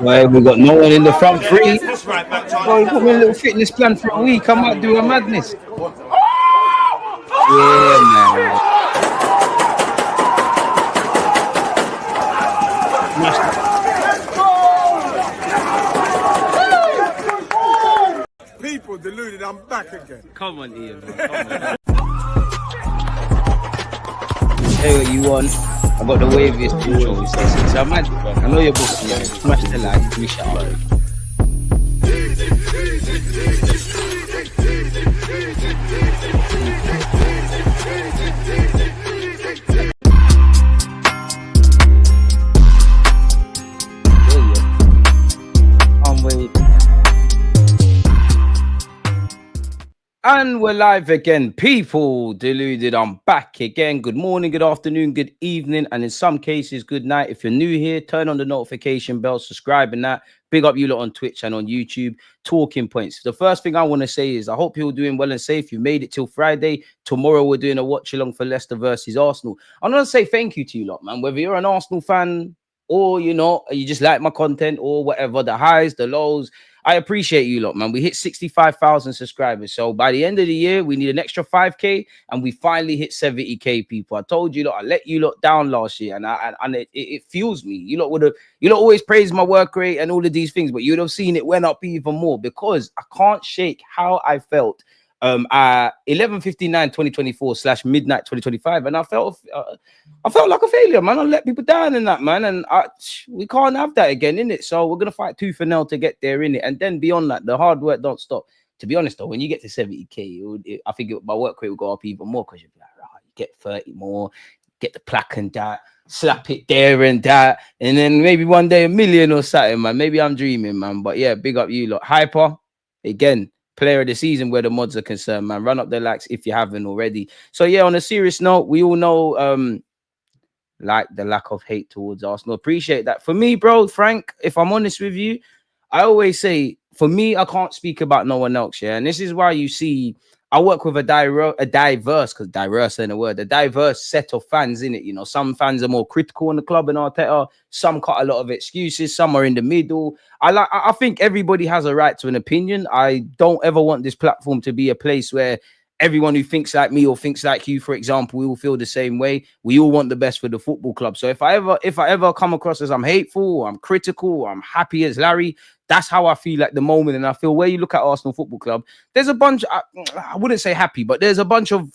Well, we got no one in the front three. Oh, you put me a little fitness plan for a week. I might do a madness. Yeah, man. People deluded, I'm back again. Come on, Ian, man. Come on. Hey, what you want? I got the waviest intro. It's a magic one. I know you're booked. Yeah. Smash the like. We shall. I'm waiting. And we're live again, people. Deluded, I'm back again. Good morning, good afternoon, good evening, and in some cases, good night. If you're new here, turn on the notification bell, subscribe, and that. Big up you lot on Twitch and on YouTube. Talking points. The first thing I want to say is I hope you're doing well and safe. You made it till Friday. Tomorrow, we're doing a watch along for Leicester versus Arsenal. I want to say thank you to you lot, man. Whether you're an Arsenal fan or you're not, or you just like my content or whatever, the highs, the lows. I appreciate you lot, man. We hit 65,000 subscribers. So by the end of the year, we need an extra 5K and we finally hit 70K, people. I told you lot, I let you lot down last year and it fuels me. You lot always praise my work rate and all of these things, but you'd have seen it went up even more because I can't shake how I felt at 11:59/2024 / midnight 2025, and I felt like a failure, man. I let people down in that, man, and we can't have that again, innit? So we're gonna fight tooth and nail to get there, innit? And then beyond that, the hard work don't stop. To be honest, though, when you get to 70K, I think my work rate will go up even more because you'll be like, right, you get 30 more, get the plaque and that, slap it there and that, and then maybe one day 1 million or something, man. Maybe I'm dreaming, man. But yeah, big up you lot. Hyper again. Player of the season where the mods are concerned, man. Run up the likes if you haven't already. So yeah, on a serious note, we all know like the lack of hate towards Arsenal. Appreciate that. For me, bro, Frank, if I'm honest with you, I always say, for me, I can't speak about no one else, yeah. And this is why you see I work with a diverse set of fans in it. You know, some fans are more critical on the club and Arteta. Some cut a lot of excuses. Some are in the middle. I think everybody has a right to an opinion. I don't ever want this platform to be a place where everyone who thinks like me or thinks like you, for example, we all feel the same way. We all want the best for the football club. So if I ever come across as I'm hateful, or I'm critical, or I'm happy as Larry, that's how I feel at the moment. And I feel where you look at Arsenal Football Club, there's a bunch, I wouldn't say happy, but there's a bunch of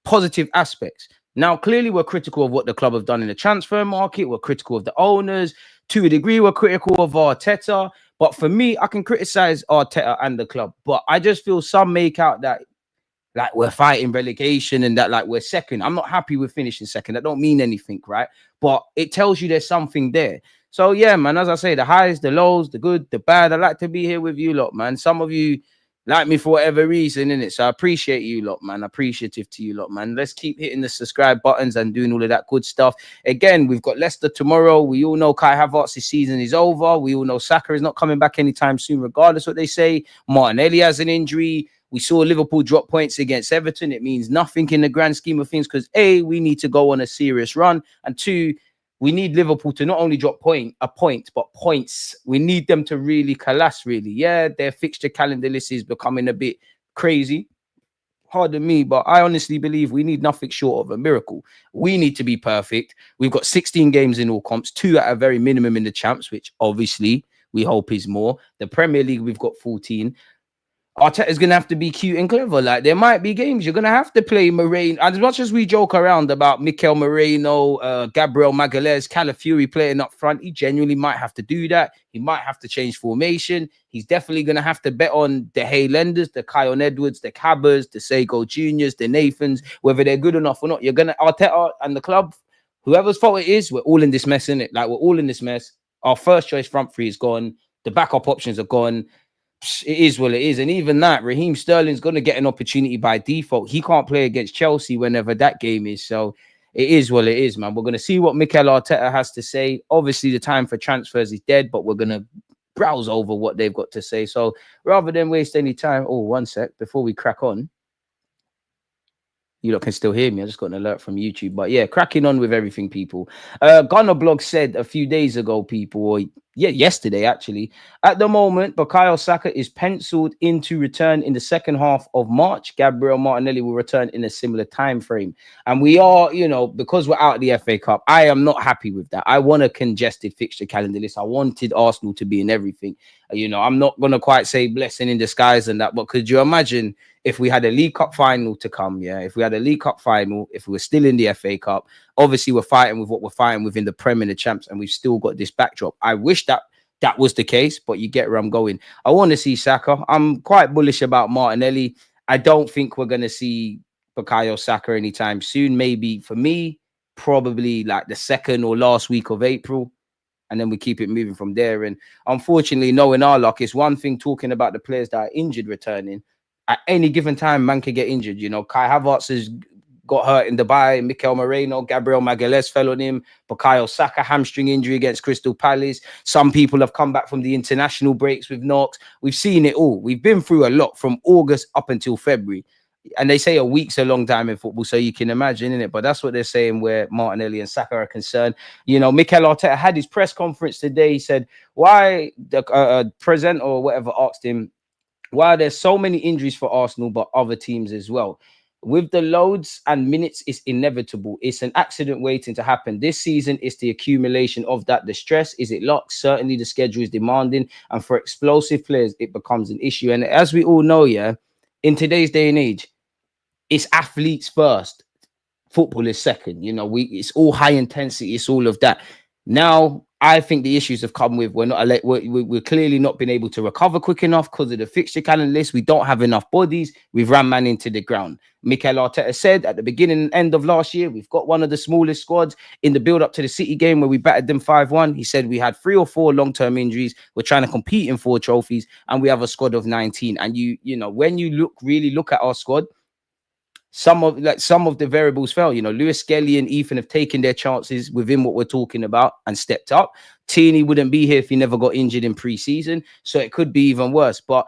positive aspects. Now, clearly, we're critical of what the club have done in the transfer market. We're critical of the owners. To a degree, we're critical of Arteta. But for me, I can criticize Arteta and the club. But I just feel some make out that like we're fighting relegation and that like we're second. I'm not happy with finishing second. That don't mean anything, right? But it tells you there's something there. So yeah, man, as I say, the highs, the lows, the good, the bad. I like to be here with you lot, man. Some of you like me for whatever reason, innit? So I appreciate you lot, man. Appreciative to you lot, man. Let's keep hitting the subscribe buttons and doing all of that good stuff. Again, we've got Leicester tomorrow. We all know Kai Havertz's season is over. We all know Saka is not coming back anytime soon, regardless what they say. Martinelli has an injury. We saw Liverpool drop points against Everton. It means nothing in the grand scheme of things because A, we need to go on a serious run, and 2, we need Liverpool to not only drop a point, but points. We need them to really collapse, really. Yeah, their fixture calendar list is becoming a bit crazy. Pardon me, but I honestly believe we need nothing short of a miracle. We need to be perfect. We've got 16 games in all comps, 2 at a very minimum in the champs, which obviously we hope is more. The Premier League, we've got 14. Arteta's going to have to be cute and clever. Like, there might be games you're going to have to play Moreno. As much as we joke around about Mikel Moreno, Gabriel Magalhaes, Calafiori playing up front, he genuinely might have to do that. He might have to change formation. He's definitely going to have to bet on the Haylenders, the Kion Edwards, the Cabbers, the Sego Juniors, the Nathans, whether they're good enough or not. You're going to, Arteta and the club, whoever's fault it is, we're all in this mess, innit? Like, we're all in this mess. Our first choice front three is gone. The backup options are gone. It is what it is. And even that, Raheem Sterling's going to get an opportunity by default. He can't play against Chelsea whenever that game is. So it is what it is, man. We're going to see what Mikel Arteta has to say. Obviously, the time for transfers is dead, but we're going to browse over what they've got to say. So rather than waste any time, one sec, before we crack on. You lot can still hear me. I just got an alert from YouTube. But yeah, cracking on with everything, people. Gunner Blog said a few days ago, people, or Yeah, yesterday actually. At the moment, Bukayo Saka is penciled in to return in the second half of March. Gabriel Martinelli will return in a similar time frame. And we are, because we're out of the FA Cup, I am not happy with that. I want a congested fixture calendar list. I wanted Arsenal to be in everything. I'm not going to quite say blessing in disguise and that, but could you imagine if we had a League Cup final to come? Yeah, if we had a League Cup final, if we were still in the FA Cup, obviously we're fighting with what we're fighting within the Prem and the Champs, and we've still got this backdrop. I wish that was the case, but you get where I'm going. I want to see Saka. I'm quite bullish about Martinelli. I don't think we're going to see Bukayo Saka anytime soon. Maybe for me, probably like the second or last week of April. And then we keep it moving from there. And unfortunately, knowing our luck, it's one thing talking about the players that are injured returning. At any given time, man can get injured. Kai Havertz has got hurt in Dubai. Mikel Moreno, Gabriel Magalhaes fell on him. Bukayo Saka, hamstring injury against Crystal Palace. Some people have come back from the international breaks with knocks. We've seen it all. We've been through a lot from August up until February. And they say a week's a long time in football, so you can imagine, innit? But that's what they're saying where Martinelli and Saka are concerned. Mikel Arteta had his press conference today. He said, why the presenter or whatever asked him, why are there so many injuries for Arsenal, but other teams as well? With the loads and minutes, it's inevitable. It's an accident waiting to happen. This season, it's the accumulation of that. The stress, is it locked? Certainly the schedule is demanding. And for explosive players, it becomes an issue. And as we all know, yeah, in today's day and age, it's athletes first, football is second. It's all high intensity, it's all of that. Now, I think the issues have come with we're clearly not been able to recover quick enough because of the fixture calendar list. We don't have enough bodies. We've ran man into the ground. Mikel Arteta said at the beginning and end of last year, we've got one of the smallest squads in the build up to the City game where we battered them 5-1. He said we had 3 or 4 long-term injuries. We're trying to compete in 4 trophies and we have a squad of 19. And when you really look at our squad, some of the variables fell. Lewis Skelly and Ethan have taken their chances within what we're talking about and stepped up. Tierney wouldn't be here if he never got injured in pre-season, so it could be even worse. But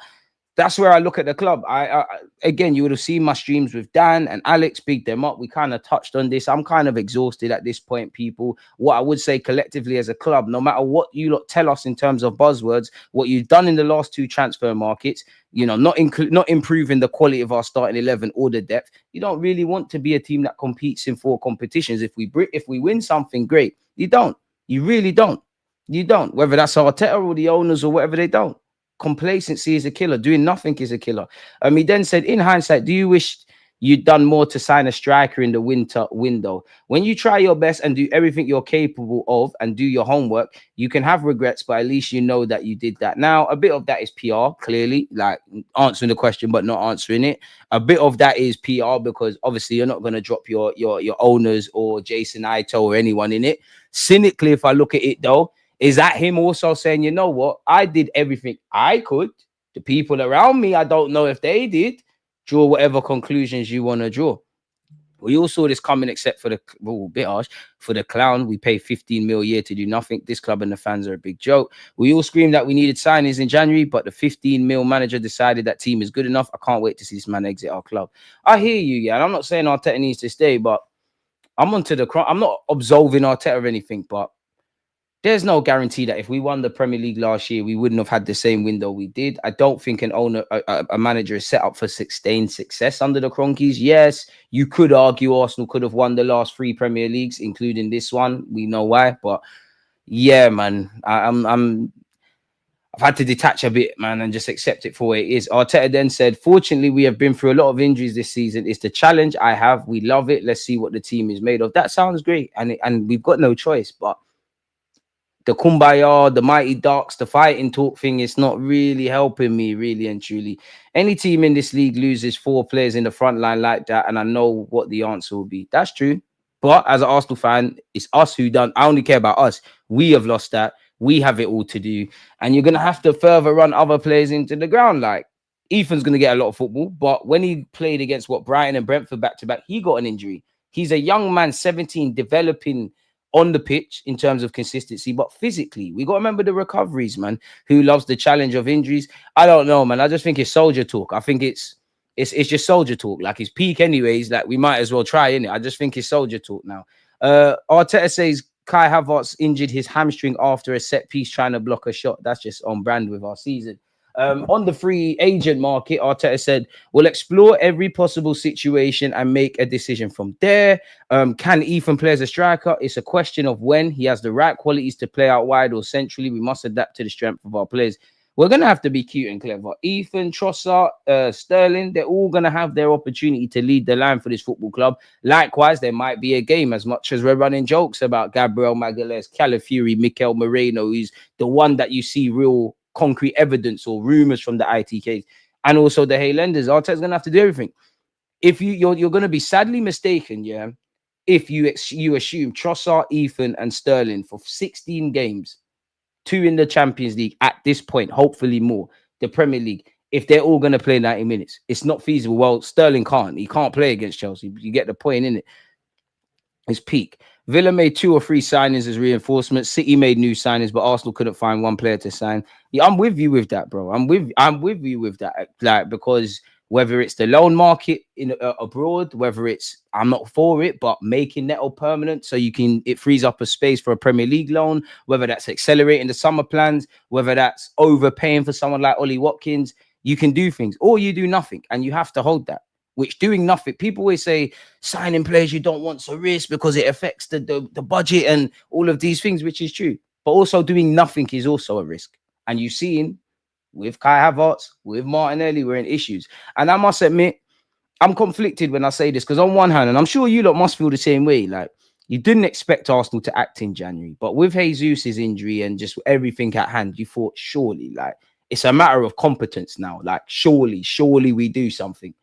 that's where I look at the club. I again, you would have seen my streams with Dan and Alex, big them up. We kind of touched on this. I'm kind of exhausted at this point, people. What I would say collectively as a club, no matter what you lot tell us in terms of buzzwords, what you've done in the last 2 transfer markets, not improving the quality of our starting 11 or the depth. You don't really want to be a team that competes in 4 competitions. If we win something, great. You don't. You really don't. You don't. Whether that's Arteta or the owners or whatever, they don't. Complacency is a killer. Doing nothing is a killer. He then said, in hindsight, do you wish you'd done more to sign a striker in the winter window? When you try your best and do everything you're capable of and do your homework, you can have regrets, but at least you know that you did that. Now, a bit of that is PR, clearly, like answering the question but not answering it. A bit of that is PR because obviously you're not going to drop your owners or Jason Ito or anyone in it. Cynically, if I look at it though, is that him also saying, you know what, I did everything I could. The people around me, I don't know if they did. Draw whatever conclusions you want to draw. We all saw this coming, except for bit harsh, for the clown. We pay 15 mil a year to do nothing. This club and the fans are a big joke. We all screamed that we needed signings in January, but the 15 mil manager decided that team is good enough. I can't wait to see this man exit our club. I hear you, yeah. And I'm not saying Arteta needs to stay, but I'm not absolving Arteta or anything, but there's no guarantee that if we won the Premier League last year, we wouldn't have had the same window we did. I don't think a manager is set up for sustained success under the Cronkies. Yes, you could argue Arsenal could have won the last 3 Premier Leagues, including this one. We know why, but yeah, man, I've had to detach a bit, man, and just accept it for what it is. Arteta then said, fortunately, we have been through a lot of injuries this season. It's the challenge I have. We love it. Let's see what the team is made of. That sounds great, and we've got no choice, but the kumbaya, the mighty ducks, the fighting talk thing is not really helping me, really and truly. Any team in this league loses 4 players in the front line like that, and I know what the answer will be. That's true. But as an Arsenal fan, it's us who done. I only care about us. We have lost that. We have it all to do. And you're going to have to further run other players into the ground. Like, Ethan's going to get a lot of football. But when he played against Brighton and Brentford back-to-back, he got an injury. He's a young man, 17, developing on the pitch in terms of consistency, but physically, we got to remember the recoveries, man, who loves the challenge of injuries. I don't know, man. I just think it's soldier talk. I think it's just soldier talk. Like, his peak anyways, like, we might as well try, innit? I just think it's soldier talk now. Arteta says Kai Havertz injured his hamstring after a set piece trying to block a shot. That's just on brand with our season. On the free agent market, Arteta said, we'll explore every possible situation and make a decision from there. Can Ethan play as a striker? It's a question of when. He has the right qualities to play out wide or centrally. We must adapt to the strength of our players. We're going to have to be cute and clever. Ethan, Trossard, Sterling, they're all going to have their opportunity to lead the line for this football club. Likewise, there might be a game, as much as we're running jokes about Gabriel Magalhaes, Calafiori, Mikel Moreno, who's the one that you see real concrete evidence or rumours from the ITKs, and also the Highlanders. Arteta's going to have to do everything. If you're going to be sadly mistaken, yeah, if you assume Trossard, Ethan, and Sterling for 16 games, 2 in the Champions League at this point, hopefully more, the Premier League, if they're all going to play 90 minutes, it's not feasible. Well, Sterling can't. He can't play against Chelsea. You get the point, innit? His peak. Villa made 2 or 3 signings as reinforcements. City made new signings, but Arsenal couldn't find one player to sign. Yeah, I'm with you with that, bro. I'm with you with that. Like, because whether it's the loan market in abroad, whether it's, I'm not for it, but making Neto permanent so it frees up a space for a Premier League loan, whether that's accelerating the summer plans, whether that's overpaying for someone like Ollie Watkins, you can do things, or you do nothing, and you have to hold that. Which doing nothing, people always say signing players you don't want to risk because it affects the budget and all of these things, which is true. But also doing nothing is also a risk. And you've seen with Kai Havertz, with Martinelli, we're in issues. And I must admit, I'm conflicted when I say this, because on one hand, and I'm sure you lot must feel the same way, like you didn't expect Arsenal to act in January, but with Jesus' injury and just everything at hand, you thought surely, like, it's a matter of competence now. Like, surely we do something.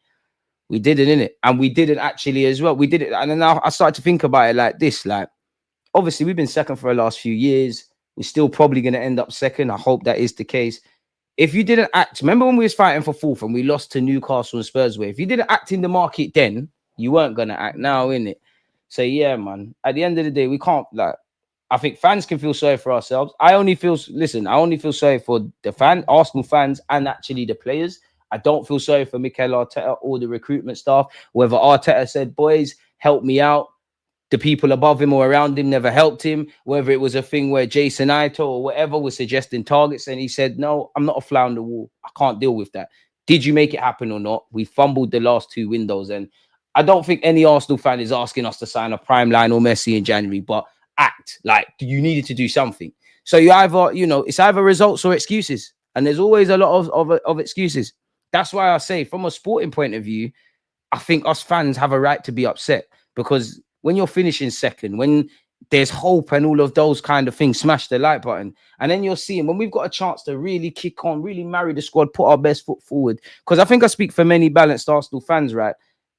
We didn't, innit? And we didn't actually as well. We did it. And then I started to think about it like this. Like, obviously, we've been second for the last few years. We're still probably going to end up second. I hope that is the case. If you didn't act, remember when we was fighting for fourth and we lost to Newcastle and Spurs way? If you didn't act in the market then, you weren't going to act now, innit? So, yeah, man. At the end of the day, we can't, like, I think fans can feel sorry for ourselves. I only feel sorry for the Arsenal fans and actually the players. I don't feel sorry for Mikel Arteta or the recruitment staff. Whether Arteta said, boys, help me out, the people above him or around him never helped him. Whether it was a thing where Jason Ito or whatever was suggesting targets and he said, no, I'm not a fly on the wall. I can't deal with that. Did you make it happen or not? We fumbled the last 2 windows. And I don't think any Arsenal fan is asking us to sign a prime Lionel Messi in January, but act like you needed to do something. So you either, it's either results or excuses. And there's always a lot of excuses. That's why I say, from a sporting point of view, I think us fans have a right to be upset, because when you're finishing second, when there's hope and all of those kind of things, smash the like button. And then you're seeing when we've got a chance to really kick on, really marry the squad, put our best foot forward. Because I think I speak for many balanced Arsenal fans, right?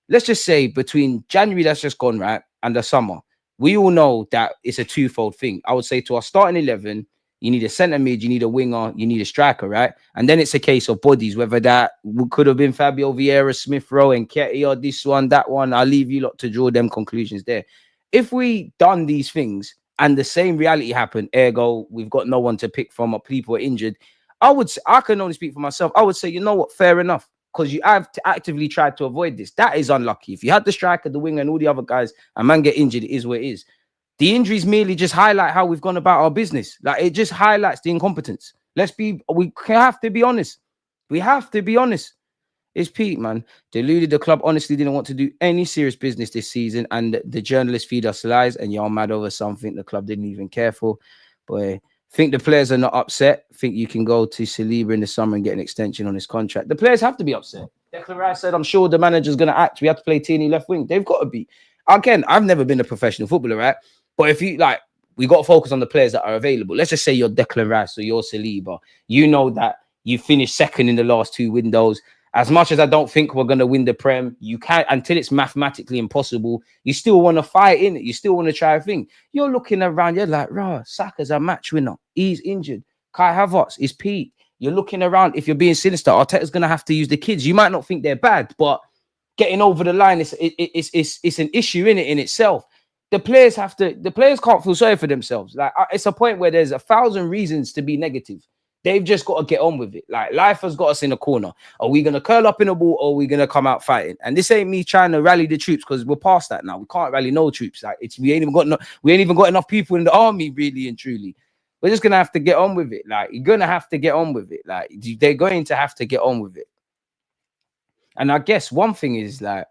Let's just say between January that's just gone, right, and the summer, we all know that it's a twofold thing. I would say to our starting 11, you need a centre mid, you need a winger, you need a striker, right? And then it's a case of bodies, whether that could have been Fabio Vieira, Smith Rowe, and Nketiah, or this one, that one. I'll leave you lot to draw them conclusions there. If we done these things and the same reality happened, ergo, we've got no one to pick from or people are injured, I can only speak for myself. I would say, you know what, fair enough, because you have actively tried to avoid this. That is unlucky. If you had the striker, the winger, and all the other guys, and man get injured, it is what it is. The injuries merely just highlight how we've gone about our business. Like, it just highlights the incompetence. We have to be honest. We have to be honest. It's Pete, man. Deluded. The club honestly didn't want to do any serious business this season, and the journalists feed us lies, and y'all mad over something the club didn't even care for. Boy, think the players are not upset. Think you can go to Saliba in the summer and get an extension on his contract. The players have to be upset. Declan Rice said, I'm sure the manager's going to act. We have to play Tierney left wing. They've got to be. Again, I've never been a professional footballer, right? But if you like, we got to focus on the players that are available. Let's just say you're Declan Rice or you're Saliba. You know that you finished second in the last 2 windows. As much as I don't think we're going to win the Prem, you can't, until it's mathematically impossible, you still want to fight in it. You still want to try a thing. You're looking around, you're like, Saka's a match winner. He's injured. Kai Havertz is Pete. You're looking around. If you're being sinister, Arteta's going to have to use the kids. You might not think they're bad, but getting over the line it's an issue in itself. The players can't feel sorry for themselves. Like, it's a point where there's 1,000 reasons to be negative. They've just got to get on with it. Like, life has got us in a corner. Are we going to curl up in a ball, or are we going to come out fighting? And this ain't me trying to rally the troops, because we're past that now. We can't rally no troops. Like, we ain't even got enough people in the army, really and truly. We're just going to have to get on with it. Like, you're going to have to get on with it. Like, they're going to have to get on with it. And I guess one thing is, like,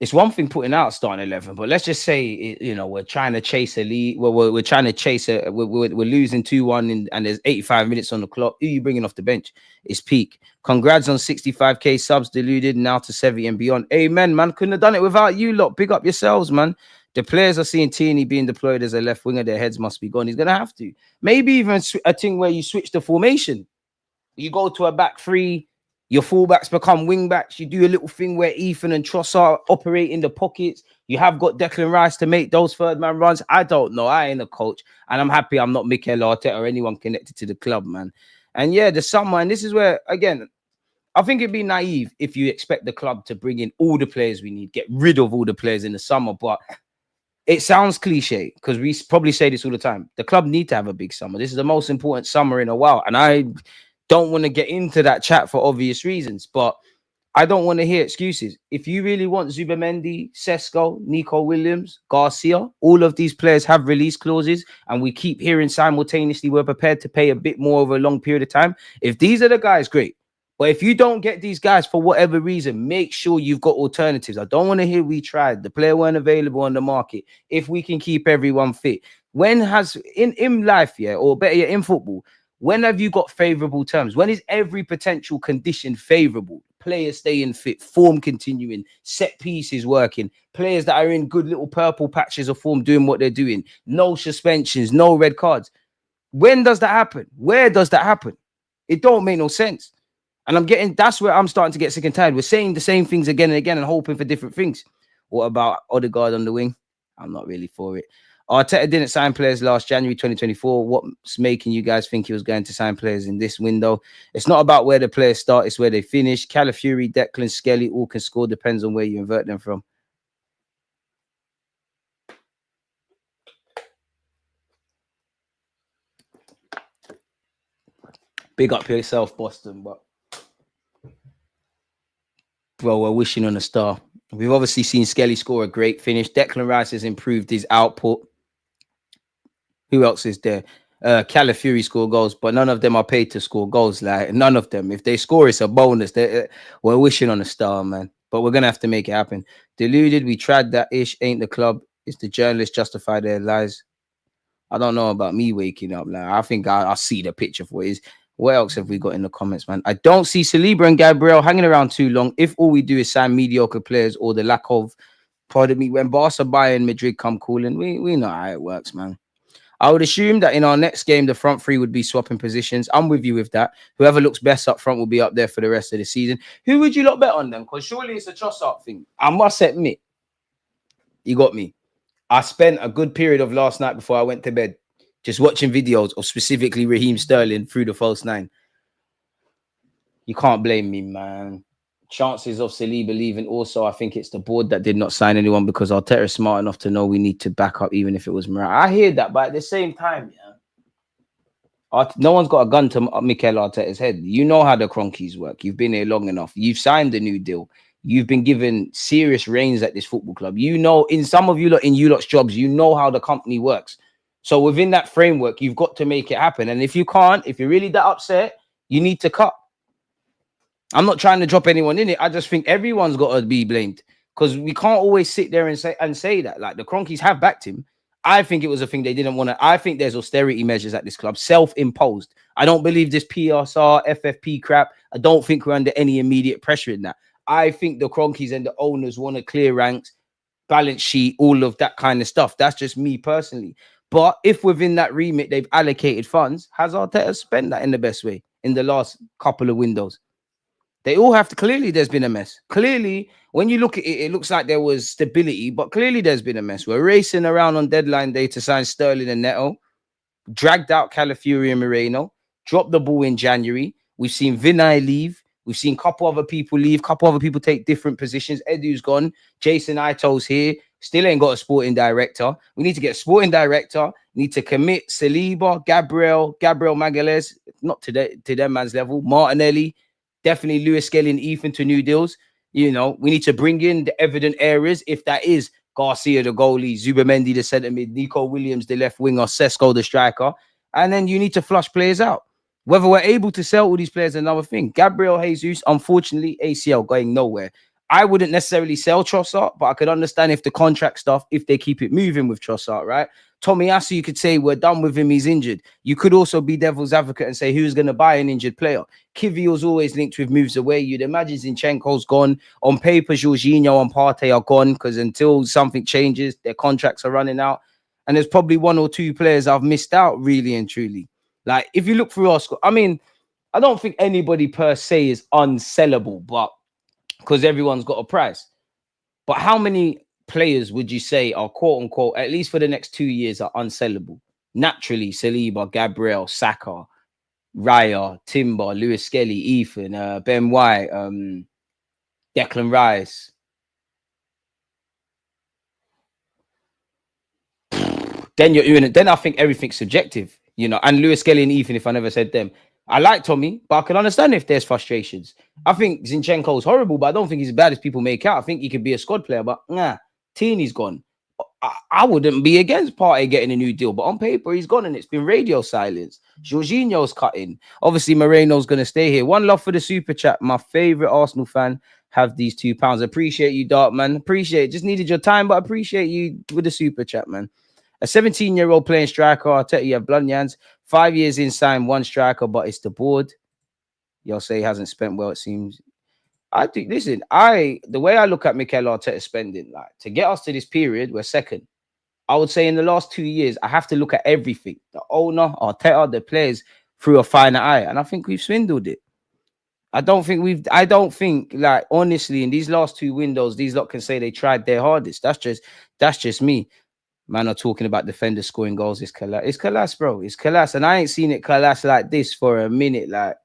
it's one thing putting out starting 11, but let's just say, we're trying to chase a lead. We're trying to chase we're losing 2-1 and there's 85 minutes on the clock. Who are you bringing off the bench? It's peak. Congrats on 65k subs, Deluded, now to 70 and beyond. Amen, man. Couldn't have done it without you lot. Big up yourselves, man. The players are seeing Tierney being deployed as a left winger. Their heads must be gone. He's going to have to. Maybe even a thing where you switch the formation. You go to a back three. Your fullbacks become wing backs. You do a little thing where Ethan and Trossard operate in the pockets. You have got Declan Rice to make those third man runs. I don't know. I ain't a coach. And I'm happy I'm not Mikel Arteta or anyone connected to the club, man. And yeah, the summer, and this is where, again, I think it'd be naive if you expect the club to bring in all the players we need, get rid of all the players in the summer. But it sounds cliche, because we probably say this all the time. The club need to have a big summer. This is the most important summer in a while. And I don't want to get into that chat for obvious reasons, but I don't want to hear excuses. If you really want Zubamendi, Sesko, Nico Williams, Garcia, all of these players have release clauses, and we keep hearing simultaneously we're prepared to pay a bit more over a long period of time. If these are the guys, great. But if you don't get these guys for whatever reason, make sure you've got alternatives. I don't want to hear we tried. The player weren't available on the market. If we can keep everyone fit. When has, in life, yeah, or better yet, in football, when have you got favorable terms? When is every potential condition favorable? Players staying fit, form continuing, set pieces working, players that are in good little purple patches of form doing what they're doing, no suspensions, no red cards. When does that happen? Where does that happen? It don't make no sense. And that's where I'm starting to get sick and tired. We're saying the same things again and again and hoping for different things. What about Odegaard on the wing? I'm not really for it. Arteta didn't sign players last January 2024. What's making you guys think he was going to sign players in this window? It's not about where the players start, it's where they finish. Calafiori, Declan, Skelly, all can score. Depends on where you invert them from. Big up yourself, Boston. But well, we're wishing on a star. We've obviously seen Skelly score a great finish. Declan Rice has improved his output. Who else is there? Calafiori score goals, but none of them are paid to score goals. Like, none of them. If they score, it's a bonus. We're wishing on a star, man. But we're gonna have to make it happen. Deluded, we tried that ish. Ain't the club? Is the journalists justify their lies? I don't know about me waking up. Like, I think I see the picture for what it is. What else have we got in the comments, man? I don't see Saliba and Gabriel hanging around too long. If all we do is sign mediocre players or the lack of, pardon me, when Barca, Bayern, Madrid come calling, we know how it works, man. I would assume that in our next game, the front three would be swapping positions. I'm with you with that. Whoever looks best up front will be up there for the rest of the season. Who would you lot bet on them? Because surely it's a Trossard thing. I must admit, you got me. I spent a good period of last night before I went to bed just watching videos of specifically Raheem Sterling through the false nine. You can't blame me, man. Chances of Saliba leaving also, I think it's the board that did not sign anyone because Arteta is smart enough to know we need to back up even if it was Morata. I hear that, but at the same time, yeah, no one's got a gun to Mikel Arteta's head. You know how the Cronkies work. You've been here long enough. You've signed a new deal. You've been given serious reins at this football club. You know, in some of you lot, in you lot's jobs, you know how the company works. So within that framework, you've got to make it happen. And if you can't, if you're really that upset, you need to cut. I'm not trying to drop anyone in it. I just think everyone's got to be blamed because we can't always sit there and say that. Like, the Cronkies have backed him. I think it was a thing they didn't want to. I think there's austerity measures at this club, self-imposed. I don't believe this PSR, FFP crap. I don't think we're under any immediate pressure in that. I think the Cronkies and the owners want to clear ranks, balance sheet, all of that kind of stuff. That's just me personally. But if within that remit they've allocated funds, has Arteta spent that in the best way in the last couple of windows? They all have to. Clearly, there's been a mess. Clearly, when you look at it, it looks like there was stability, but clearly there's been a mess. We're racing around on deadline day to sign Sterling and Neto, dragged out Calafiori and Moreno, dropped the ball in January. We've seen Vinay leave. We've seen a couple other people leave, a couple other people take different positions. Edu's gone. Jason Ito's here. Still ain't got a sporting director. We need to get a sporting director. Need to commit Saliba, Gabriel Magalhaes, not to them man's level. Martinelli, definitely Lewis Skelly and Ethan to new deals. You know, we need to bring in the evident areas. If that is Garcia, the goalie, Zubamendi, the centre mid, Nico Williams, the left winger, Sesko, the striker. And then you need to flush players out. Whether we're able to sell all these players is another thing. Gabriel Jesus, unfortunately, ACL going nowhere. I wouldn't necessarily sell Trossard, but I could understand if the contract stuff, if they keep it moving with Trossard, right? Tomiyasu, you could say we're done with him, he's injured. You could also be devil's advocate and say who's going to buy an injured player. Kivior's always linked with moves away. You'd imagine Zinchenko's gone. On paper, Jorginho and Partey are gone because until something changes, their contracts are running out. And there's probably one or two players I've missed out, really and truly. Like, if you look through our squad, I mean, I don't think anybody per se is unsellable, but because everyone's got a price. But how many players would you say are quote unquote, at least for the next 2 years, are unsellable? Naturally, Saliba, Gabriel, Saka, Raya, Timber, Lewis Skelly, Ethan, Ben White, Declan Rice. Then I think everything's subjective, you know, and Lewis Skelly and Ethan, if I never said them. I like Tommy, but I can understand if there's frustrations. I think Zinchenko's horrible, but I don't think he's as bad as people make out. I think he could be a squad player, but Tini's gone. I wouldn't be against Partey getting a new deal, but on paper, he's gone and it's been radio silence. Jorginho's cutting. Obviously, Moreno's going to stay here. One love for the super chat. My favorite Arsenal fan have these £2. Appreciate you, Dark man. Appreciate it. Just needed your time, but appreciate you with the super chat, man. A 17-year-old playing striker. Arteta, you have Blunyan's. 5 years in, signed one striker, but it's the board. Y'all say he hasn't spent well, it seems. I think, listen, the way I look at Mikel Arteta spending, like, to get us to this period, we're second. I would say in the last 2 years, I have to look at everything. The owner, Arteta, the players, through a finer eye. And I think we've swindled it. I don't think, like, honestly, in these last two windows, these lot can say they tried their hardest. That's just me. Man are talking about defenders scoring goals. It's collapse, bro. It's collapse. And I ain't seen it collapse like this for a minute. Like,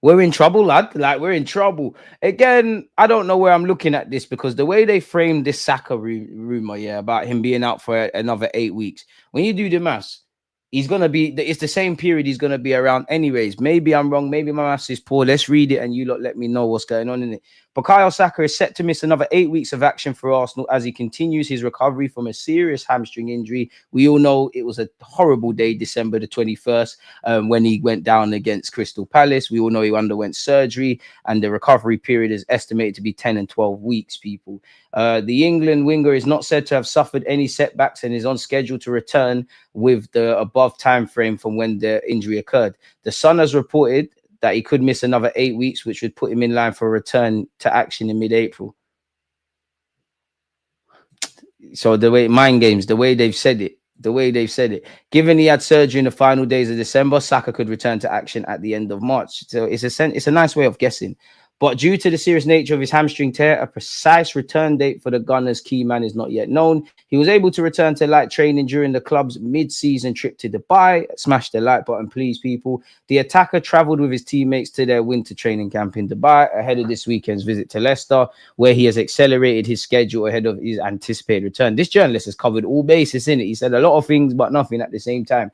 we're in trouble, lad. Like, we're in trouble. Again, I don't know where I'm looking at this because the way they framed this Saka rumor, about him being out for another 8 weeks. When you do the maths, he's going to be, it's the same period he's going to be around anyways. Maybe I'm wrong. Maybe my maths is poor. Let's read it and you lot let me know what's going on in it. Bukayo Saka is set to miss another 8 weeks of action for Arsenal as he continues his recovery from a serious hamstring injury. We all know it was a horrible day, December the 21st, when he went down against Crystal Palace. We all know he underwent surgery and the recovery period is estimated to be 10 and 12 weeks, people. The England winger is not said to have suffered any setbacks and is on schedule to return with the above time frame from when the injury occurred. The Sun has reported that he could miss another 8 weeks, which would put him in line for a return to action in mid-April. So the way they've said it, given he had surgery in the final days of December, Saka could return to action at the end of March. So it's a nice way of guessing. But due to the serious nature of his hamstring tear, a precise return date for the Gunners' key man is not yet known. He was able to return to light training during the club's mid-season trip to Dubai. Smash the like button, please, people. The attacker travelled with his teammates to their winter training camp in Dubai ahead of this weekend's visit to Leicester, where he has accelerated his schedule ahead of his anticipated return. This journalist has covered all bases in it. He said a lot of things, but nothing at the same time.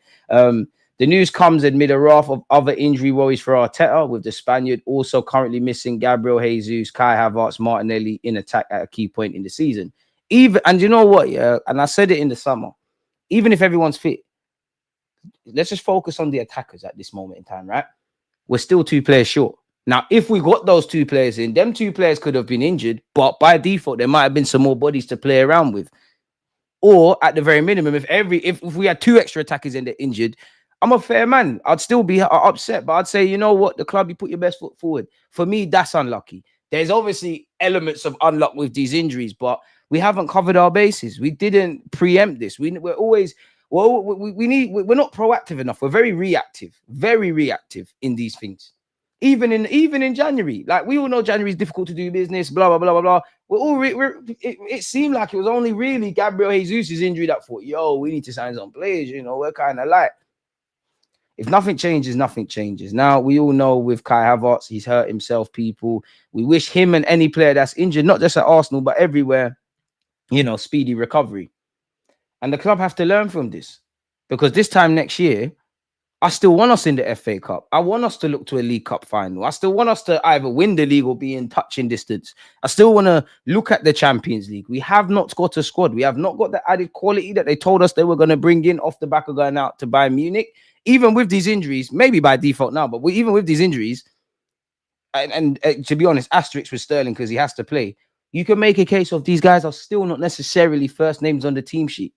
The news comes amid a raft of other injury worries for Arteta, with the Spaniard also currently missing Gabriel Jesus, Kai Havertz, Martinelli in attack at a key point in the season. And you know what, and I said it in the summer, even if everyone's fit, let's just focus on the attackers at this moment in time, right? We're still 2 players short. Now, if we got those 2 players in, them 2 players could have been injured, but by default, there might have been some more bodies to play around with. Or at the very minimum, if we had 2 extra attackers and they're injured, I'm a fair man. I'd still be upset, but I'd say, you know what? The club, you put your best foot forward. For me, that's unlucky. There's obviously elements of unluck with these injuries, but we haven't covered our bases. We didn't preempt this. We're not proactive enough. We're very reactive in these things. Even in January, like, we all know January is difficult to do business, blah, blah, blah, blah, blah. It seemed like it was only really Gabriel Jesus' injury that thought, yo, we need to sign some players, you know, we're kind of like, if nothing changes, nothing changes. Now, we all know with Kai Havertz, he's hurt himself, people. We wish him and any player that's injured, not just at Arsenal, but everywhere, speedy recovery. And the club have to learn from this, because this time next year, I still want us in the FA Cup. I want us to look to a League Cup final. I still want us to either win the league or be in touching distance. I still want to look at the Champions League. We have not got a squad. We have not got the added quality that they told us they were going to bring in off the back of going out to Bayern Munich. Even with these injuries, maybe by default now, but even with these injuries, and to be honest, asterisk with Sterling because he has to play. You can make a case of these guys are still not necessarily first names on the team sheet.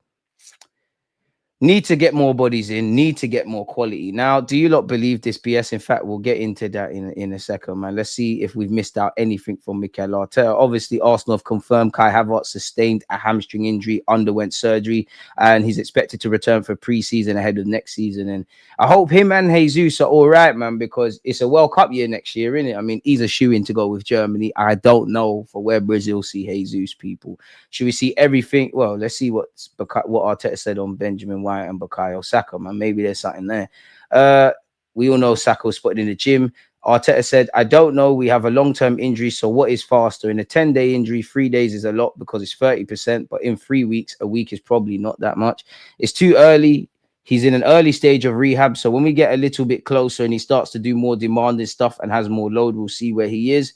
Need to get more bodies in, need to get more quality. Now, do you lot believe this BS? In fact, we'll get into that in a second, man. Let's see if we've missed out anything from Mikel Arteta. Obviously, Arsenal have confirmed Kai Havertz sustained a hamstring injury, underwent surgery, and he's expected to return for pre-season ahead of next season. And I hope him and Jesus are all right, man, because it's a World Cup year next year, isn't it? I mean, he's a shoo-in to go with Germany. I don't know for where Brazil see Jesus, people. Should we see everything? Well, let's see what Arteta said on Benjamin White and Bukayo Saka, man. Maybe there's something there. We all know Saka was spotted in the gym. Arteta said, I don't know. We have a long-term injury, so what is faster? In a 10-day injury, 3 days is a lot because it's 30%, but in 3 weeks, a week is probably not that much. It's too early. He's in an early stage of rehab, so when we get a little bit closer and he starts to do more demanding stuff and has more load, we'll see where he is.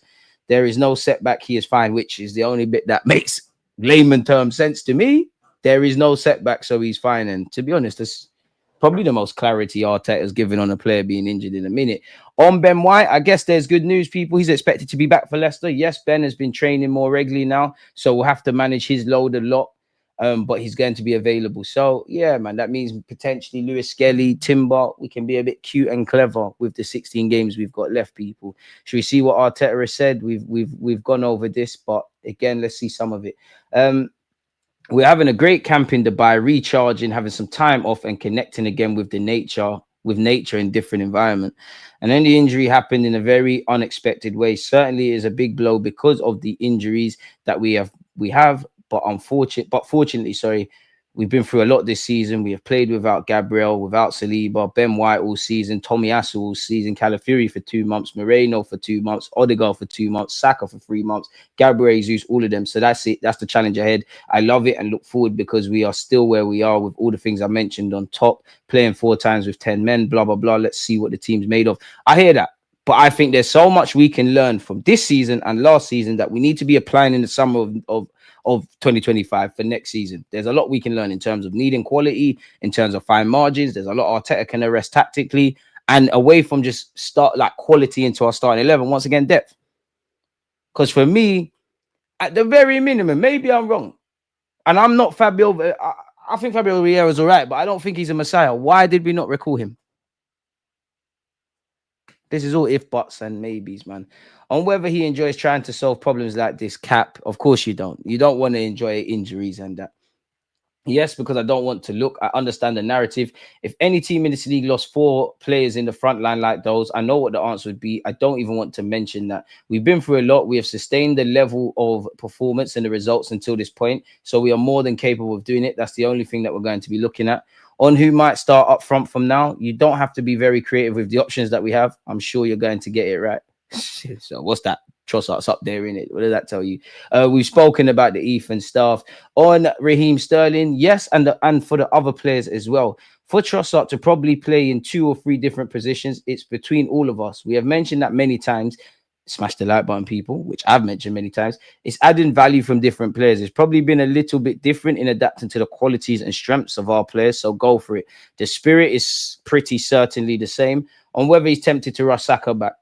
There is no setback. He is fine, which is the only bit that makes layman term sense to me. There is no setback, so he's fine. And to be honest, that's probably the most clarity Arteta's given on a player being injured in a minute. On Ben White, I guess there's good news, people. He's expected to be back for Leicester. Yes, Ben has been training more regularly now, so we'll have to manage his load a lot. But he's going to be available. So, yeah, man, that means potentially Lewis Skelly, Timber, we can be a bit cute and clever with the 16 games we've got left, people. Should we see what Arteta has said? We've gone over this, but again, let's see some of it. We're having a great camp in Dubai, recharging, having some time off and connecting again with nature in different environment. And then the injury happened in a very unexpected way. Certainly is a big blow because of the injuries that we have, but fortunately, we've been through a lot this season. We have played without Gabriel, without Saliba, Ben White all season, Tomiyasu all season, Calafiori for 2 months, Moreno for 2 months, Odegaard for 2 months, Saka for 3 months, Gabriel Jesus, all of them. So that's it. That's the challenge ahead. I love it and look forward because we are still where we are with all the things I mentioned on top, playing 4 times with 10 men, blah, blah, blah. Let's see what the team's made of. I hear that. But I think there's so much we can learn from this season and last season that we need to be applying in the summer of 2025 for next season. There's a lot we can learn in terms of needing quality, in terms of fine margins. There's a lot Arteta can arrest tactically and away from just start like quality into our starting 11. Once again, depth. Because for me, at the very minimum, maybe I'm wrong. And I'm not Fabio. I think Fabio Vieira is all right, but I don't think he's a messiah. Why did we not recall him? This is all if, buts, and maybes, man. On whether he enjoys trying to solve problems like this, Cap, of course you don't. You don't want to enjoy injuries and that. Yes, because I don't want to look. I understand the narrative. If any team in this league lost 4 players in the front line like those, I know what the answer would be. I don't even want to mention that. We've been through a lot. We have sustained the level of performance and the results until this point. So we are more than capable of doing it. That's the only thing that we're going to be looking at. On who might start up front from now, you don't have to be very creative with the options that we have. I'm sure you're going to get it right. So what's that? Trossard's up there, in it. What does that tell you? We've spoken about the Ethan stuff on Raheem Sterling, yes, and for the other players as well. For Trossard to probably play in 2 or 3 different positions, it's between all of us. We have mentioned that many times. Smash the like button, people, which I've mentioned many times. It's adding value from different players. It's probably been a little bit different in adapting to the qualities and strengths of our players. So go for it. The spirit is pretty certainly the same. On whether he's tempted to rush Saka back,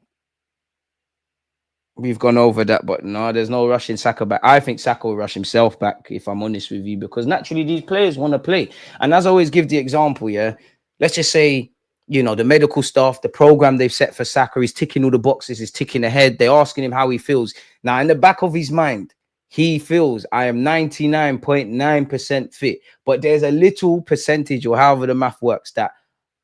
we've gone over that, but no, there's no rushing Saka back. I think Saka will rush himself back, if I'm honest with you, because naturally these players want to play. And as I always give the example, yeah, let's just say, you know, the medical staff, the program they've set for Saka, he's ticking all the boxes, he's ticking ahead. They're asking him how he feels. Now, in the back of his mind, he feels I am 99.9% fit, but there's a little percentage, or however the math works, that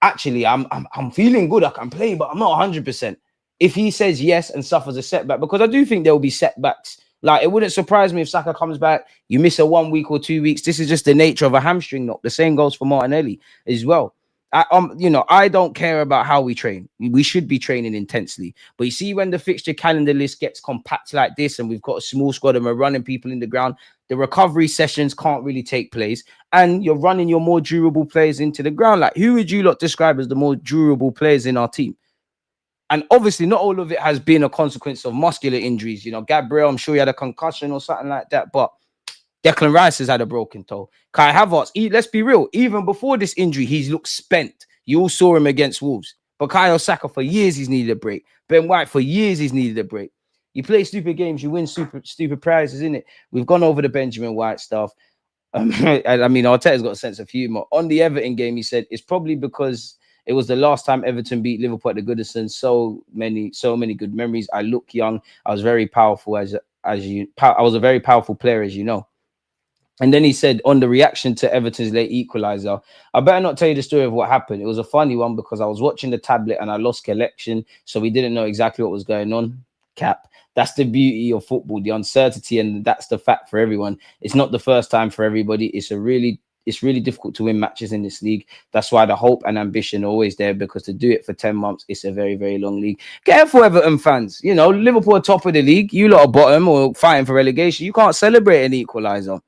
actually I'm feeling good, I can play, but I'm not 100%. If he says yes and suffers a setback, because I do think there will be setbacks. Like, it wouldn't surprise me if Saka comes back, you miss a 1 week or 2 weeks. This is just the nature of a hamstring knock. The same goes for Martinelli as well. I don't care about how we train. We should be training intensely. But you see, when the fixture calendar list gets compact like this, and we've got a small squad and we're running people in the ground, the recovery sessions can't really take place, and you're running your more durable players into the ground. Like, who would you lot describe as the more durable players in our team? And obviously, not all of it has been a consequence of muscular injuries. Gabriel, I'm sure he had a concussion or something like that, but Declan Rice has had a broken toe. Kai Havertz, let's be real, even before this injury, he's looked spent. You all saw him against Wolves. But Bukayo Saka, for years, he's needed a break. Ben White, for years, he's needed a break. You play stupid games, you win stupid prizes, innit? We've gone over the Benjamin White stuff. I mean, Arteta's got a sense of humour. On the Everton game, he said it's probably because it was the last time Everton beat Liverpool at the Goodison. So many good memories. I look young. I was very powerful I was a very powerful player, as you know. And then he said on the reaction to Everton's late equaliser, I better not tell you the story of what happened. It was a funny one because I was watching the tablet and I lost connection, so we didn't know exactly what was going on. Cap. That's the beauty of football, the uncertainty, and that's the fact for everyone. It's not the first time for everybody. It's really difficult to win matches in this league. That's why the hope and ambition are always there, because to do it for 10 months, it's a very, very long league. Careful, Everton fans. Liverpool are top of the league. You lot are bottom or fighting for relegation. You can't celebrate an equaliser.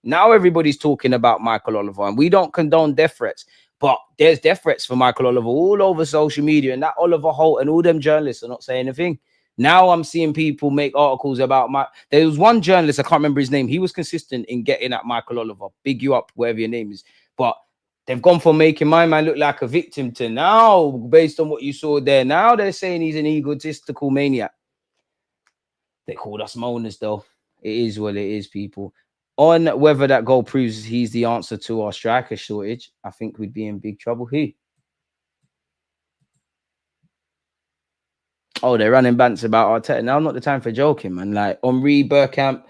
Now everybody's talking about Michael Oliver, and we don't condone death threats, but there's death threats for Michael Oliver all over social media, and that Oliver Holt and all them journalists are not saying anything. Now I'm seeing people make articles about there was one journalist, I can't remember his name. He was consistent in getting at Michael Oliver. Big you up, whatever your name is. But they've gone from making my man look like a victim to now, based on what you saw there, now they're saying he's an egotistical maniac. They called us moaners, though. It is what it is, people. On whether that goal proves he's the answer to our striker shortage, I think we'd be in big trouble. Who? Oh, they're running bants about Arteta. Now, not the time for joking, man. Like, Henri, Bergkamp,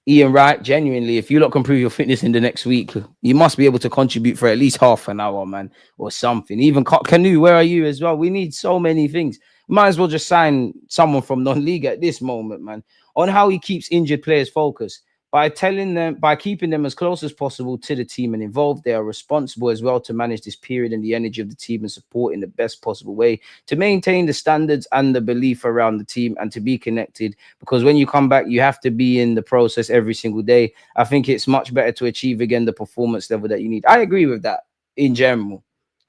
Ian Wright, genuinely, if you lot can prove your fitness in the next week, you must be able to contribute for at least half an hour, man, or something. Even Canoe, where are you as well? We need so many things. Might as well just sign someone from non-league at this moment, man. On how he keeps injured players focused. By keeping them as close as possible to the team and involved, they are responsible as well to manage this period and the energy of the team and support in the best possible way to maintain the standards and the belief around the team and to be connected. Because when you come back, you have to be in the process every single day. I think it's much better to achieve again the performance level that you need. I agree with that in general.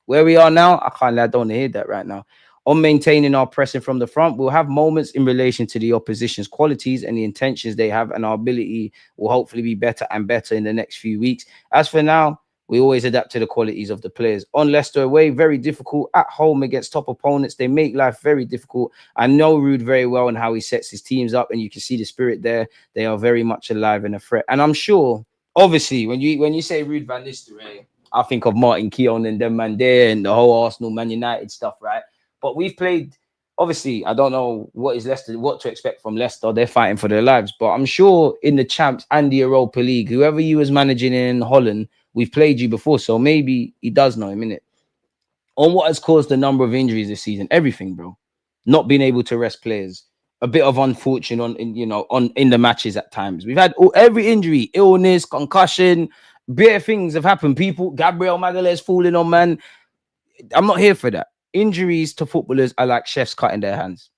Where we are now, I don't want to hear that right now. On maintaining our pressing from the front, we'll have moments in relation to the opposition's qualities and the intentions they have, and our ability will hopefully be better and better in the next few weeks. As for now, we always adapt to the qualities of the players. On Leicester away, very difficult. At home against top opponents, they make life very difficult. I know Rude very well and how he sets his teams up, and you can see the spirit there. They are very much alive and a threat. And I'm sure, obviously, when you say Rude Van Nistelrooy, I think of Martin Keown and them man there and the whole Arsenal, Man United stuff, right? But we've played, obviously, I don't know what to expect from Leicester. They're fighting for their lives. But I'm sure in the Champs and the Europa League, whoever you was managing in Holland, we've played you before. So maybe he does know him, innit? On what has caused the number of injuries this season, everything, bro. Not being able to rest players. A bit of unfortune in the matches at times. We've had every injury, illness, concussion, bit of things have happened. People, Gabriel Magalhaes falling on, man. I'm not here for that. Injuries to footballers are like chefs cutting their hands.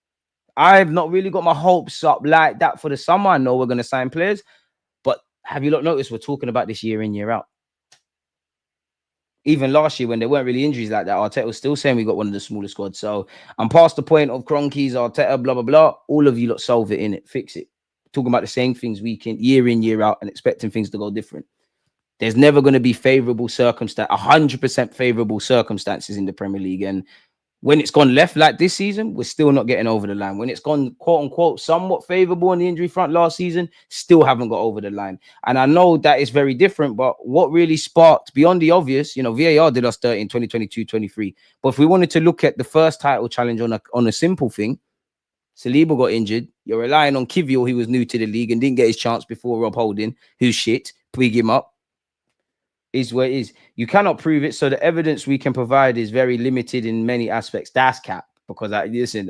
I've not really got my hopes up like that for the summer. I know we're going to sign players, but have you not noticed we're talking about this year in, year out? Even last year when there weren't really injuries like that, Arteta was still saying we got one of the smallest squads. So I'm past the point of Kroenkes, Arteta, blah, blah, blah. All of you lot solve it, in it, fix it. Talking about the same things week in, year out, and expecting things to go different. There's never going to be favorable 100% favorable circumstances in the Premier League. And when it's gone left like this season, we're still not getting over the line. When it's gone, quote unquote, somewhat favorable on the injury front last season, still haven't got over the line. And I know that is very different, but what really sparked, beyond the obvious, VAR did us dirty in 2022-23. But if we wanted to look at the first title challenge on a simple thing, Saliba got injured. You're relying on Kivior, who was new to the league and didn't get his chance before Rob Holding, who's shit. Pig him up. Is where it is. You cannot prove it, so the evidence we can provide is very limited in many aspects. That's cap, because listen,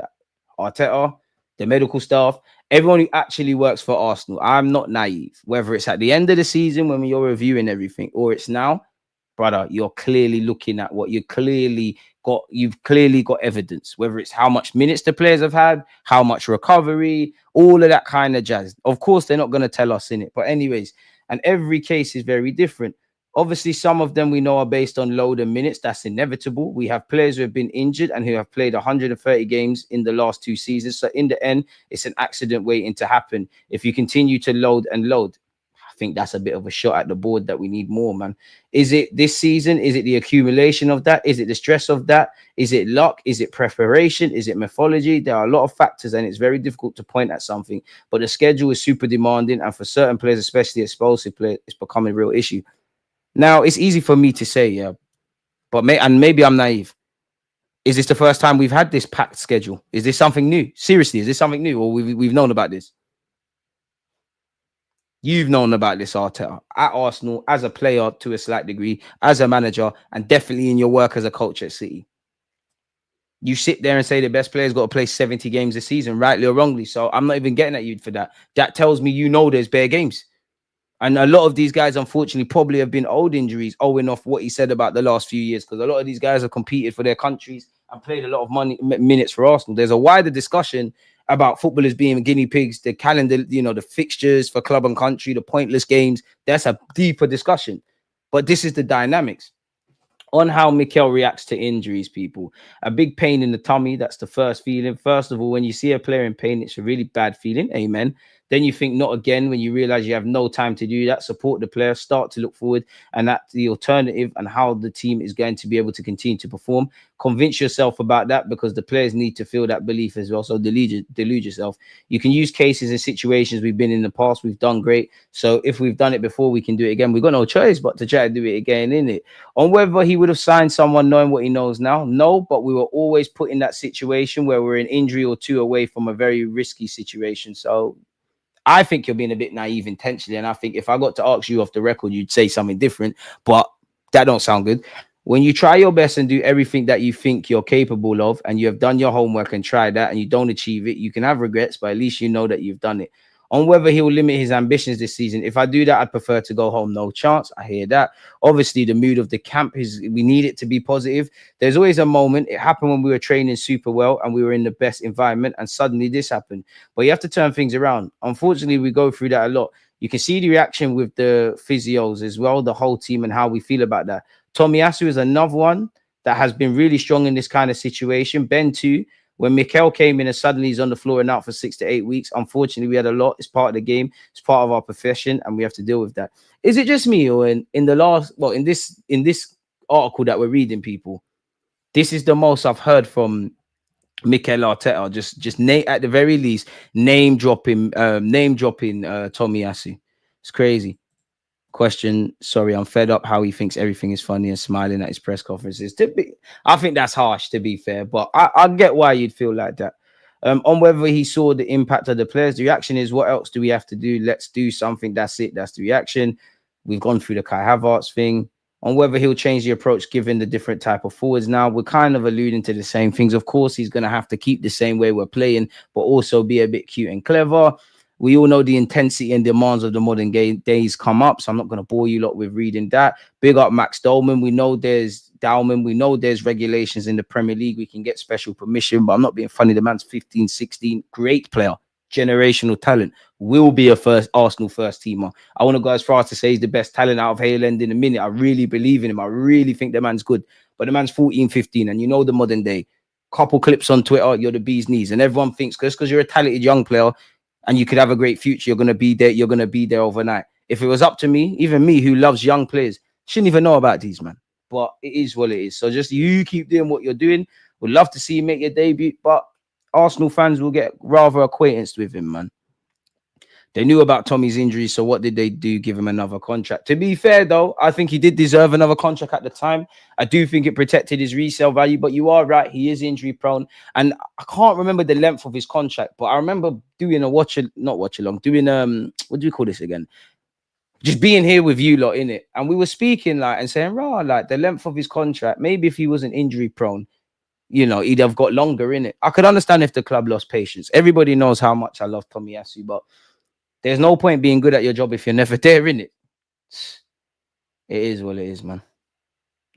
Arteta, the medical staff, everyone who actually works for Arsenal. I'm not naive. Whether it's at the end of the season when you're reviewing everything, or it's now, brother, you're clearly looking at what you've clearly got evidence, whether it's how much minutes the players have had, how much recovery, all of that kind of jazz. Of course, they're not going to tell us in it. But anyways, and every case is very different. Obviously, some of them we know are based on load and minutes. That's inevitable. We have players who have been injured and who have played 130 games in the last 2 seasons. So in the end, it's an accident waiting to happen. If you continue to load and load, I think that's a bit of a shot at the board that we need more, man. Is it this season? Is it the accumulation of that? Is it the stress of that? Is it luck? Is it preparation? Is it mythology? There are a lot of factors and it's very difficult to point at something. But the schedule is super demanding. And for certain players, especially explosive players, it's becoming a real issue. Now, it's easy for me to say, yeah, but maybe I'm naive. Is this the first time we've had this packed schedule? Is this something new? Seriously, is this something new, or we've known about this? You've known about this, Arteta, at Arsenal, as a player to a slight degree, as a manager, and definitely in your work as a coach at City. You sit there and say the best player's got to play 70 games a season, rightly or wrongly. So I'm not even getting at you for that. That tells me you know there's bare games. And a lot of these guys, unfortunately, probably have been old injuries owing off what he said about the last few years, because a lot of these guys have competed for their countries and played a lot of minutes for Arsenal. There's a wider discussion about footballers being guinea pigs, the calendar, the fixtures for club and country, the pointless games. That's a deeper discussion. But this is the dynamics on how Mikel reacts to injuries, people. A big pain in the tummy, that's the first feeling. First of all, when you see a player in pain, it's a really bad feeling. Amen. Then you think not again when you realize you have no time to do that. Support the player, start to look forward, and that's the alternative and how the team is going to be able to continue to perform. Convince yourself about that, because the players need to feel that belief as well. So delude yourself. You can use cases and situations we've been in the past. We've done great. So if we've done it before, we can do it again. We've got no choice but to try to do it again, innit? On whether he would have signed someone knowing what he knows now, no, but we were always put in that situation where we're an injury or two away from a very risky situation. So I think you're being a bit naive intentionally. And I think if I got to ask you off the record, you'd say something different, but that don't sound good. When you try your best and do everything that you think you're capable of, and you have done your homework and tried that, and you don't achieve it, you can have regrets, but at least you know that you've done it. On whether he'll limit his ambitions this season, if I do that, I'd prefer to go home. No chance. I hear that. Obviously, the mood of the camp is we need it to be positive. There's always a moment. It happened when we were training super well and we were in the best environment, and suddenly this happened. But you have to turn things around. Unfortunately, we go through that a lot. You can see the reaction with the physios as well, the whole team, and how we feel about that. Tomiyasu is another one that has been really strong in this kind of situation. Ben too. When Mikel came in and suddenly he's on the floor and out for 6 to 8 weeks, unfortunately, we had a lot. It's part of the game. It's part of our profession, and we have to deal with that. Is it just me, or in this article that we're reading, people, this is the most I've heard from Mikel Arteta, just at the very least, name dropping Tomiyasu. It's crazy. Question, sorry, I'm fed up how he thinks everything is funny and smiling at his press conferences. I think that's harsh, to be fair, but I get why you'd feel like that. On whether he saw the impact of the players, the reaction is, what else do we have to do? Let's do something. That's it. That's the reaction. We've gone through the Kai Havertz thing. On whether he'll change the approach given the different type of forwards now, we're kind of alluding to the same things. Of course, he's going to have to keep the same way we're playing, but also be a bit cute and clever. We all know the intensity and demands of the modern days come up, so I'm not going to bore you lot with reading that. Big up Max Dolman. We know there's regulations in the Premier League. We can get special permission, but I'm not being funny. The man's 15, 16, great player, generational talent, will be a Arsenal first teamer. I want to go as far as to say he's the best talent out of Hale End in a minute. I really believe in him. I really think the man's good, but the man's 14, 15, and you know the modern day. Couple clips on Twitter, you're the bee's knees, and everyone thinks because you're a talented young player, and you could have a great future, you're going to be there. You're going to be there overnight. If it was up to me, even me who loves young players, shouldn't even know about these, man. But it is what it is. So just you keep doing what you're doing. We'd love to see you make your debut, but Arsenal fans will get rather acquainted with him, man. They knew about Tommy's injury, so what did they do? Give him another contract. To be fair, though, I think he did deserve another contract at the time. I do think it protected his resale value, but you are right. He is injury prone. And I can't remember the length of his contract, but I remember doing what do you call this again? Just being here with you lot in it. And we were speaking and saying, the length of his contract, maybe if he wasn't injury prone, he'd have got longer in it. I could understand if the club lost patience. Everybody knows how much I love Tomiyasu, but there's no point being good at your job if you're never there, innit? It is what it is, man.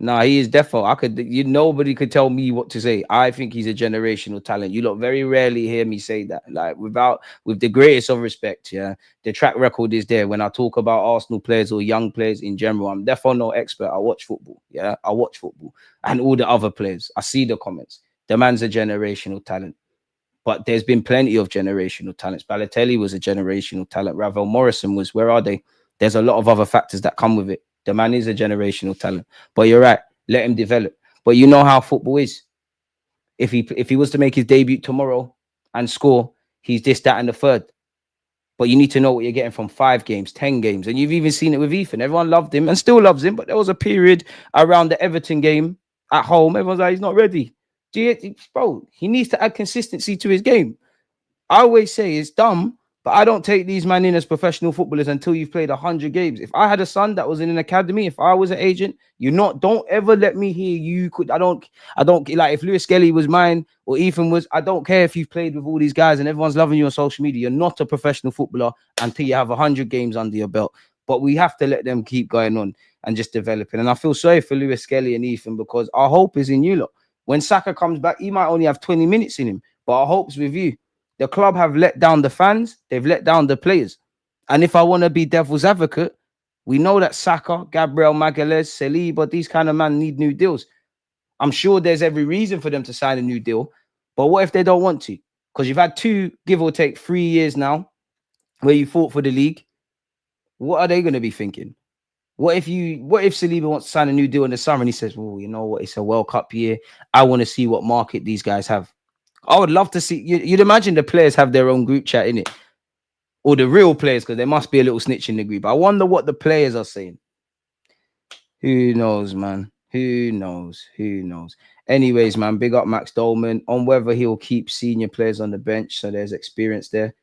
Nah, he is defo. Nobody could tell me what to say. I think he's a generational talent. You lot very rarely hear me say that. Like with the greatest of respect, yeah. The track record is there. When I talk about Arsenal players or young players in general, I'm defo no expert. I watch football, yeah. I watch football and all the other players. I see the comments. The man's a generational talent. But there's been plenty of generational talents. Balotelli was a generational talent. Ravel Morrison was. Where are they? There's a lot of other factors that come with it. The man is a generational talent. But you're right. Let him develop. But you know how football is. If he was to make his debut tomorrow and score, he's this, that, and the third. But you need to know what you're getting from 5 games, 10 games. And you've even seen it with Ethan. Everyone loved him and still loves him. But there was a period around the Everton game at home. Everyone's like, he's not ready. Bro, he needs to add consistency to his game. I always say it's dumb, but I don't take these men in as professional footballers until you've played 100 games. If I had a son that was in an academy, if I was an agent, don't ever let me hear you could. I don't like if Lewis Skelly was mine or Ethan was. I don't care if you've played with all these guys and everyone's loving you on social media. You're not a professional footballer until you have 100 games under your belt. But we have to let them keep going on and just developing. And I feel sorry for Lewis Skelly and Ethan because our hope is in you lot. When Saka comes back, he might only have 20 minutes in him, but our hope's with you. The club have let down the fans. They've let down the players. And if I want to be devil's advocate, we know that Saka, Gabriel Magalhaes, Saliba, these kind of men need new deals. I'm sure there's every reason for them to sign a new deal. But what if they don't want to? Because you've had 2, give or take 3 years now where you fought for the league. What are they going to be thinking? What if Saliba wants to sign a new deal in the summer and he says, well, you know what? It's a World Cup year. I want to see what market these guys have. I would love to see. You'd imagine the players have their own group chat in it, or the real players, because there must be a little snitch in the group. I wonder what the players are saying. Who knows, man? Who knows? Anyways, man, big up Max Dolman on whether he'll keep senior players on the bench, so there's experience there.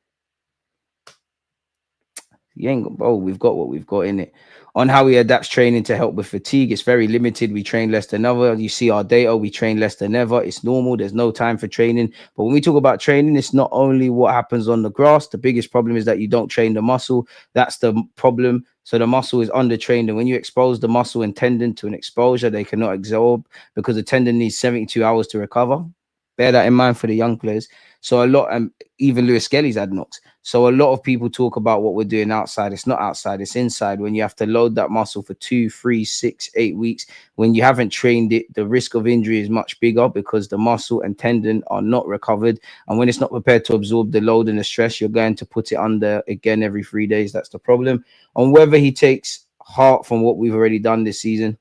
We've got what we've got in it. On how he adapts training to help with fatigue, it's very limited. We train less than ever. You see our data, we train less than ever. It's normal. There's no time for training. But when we talk about training, it's not only what happens on the grass. The biggest problem is that you don't train the muscle. That's the problem. So the muscle is undertrained. And when you expose the muscle and tendon to an exposure, they cannot absorb because the tendon needs 72 hours to recover. Bear that in mind for the young players. So a lot, even Lewis Skelly's had knocks. So a lot of people talk about what we're doing outside. It's not outside, it's inside. When you have to load that muscle for 2, 3, 6, 8 weeks, when you haven't trained it, the risk of injury is much bigger because the muscle and tendon are not recovered. And when it's not prepared to absorb the load and the stress, you're going to put it under again every 3 days. That's the problem. On whether he takes heart from what we've already done this season,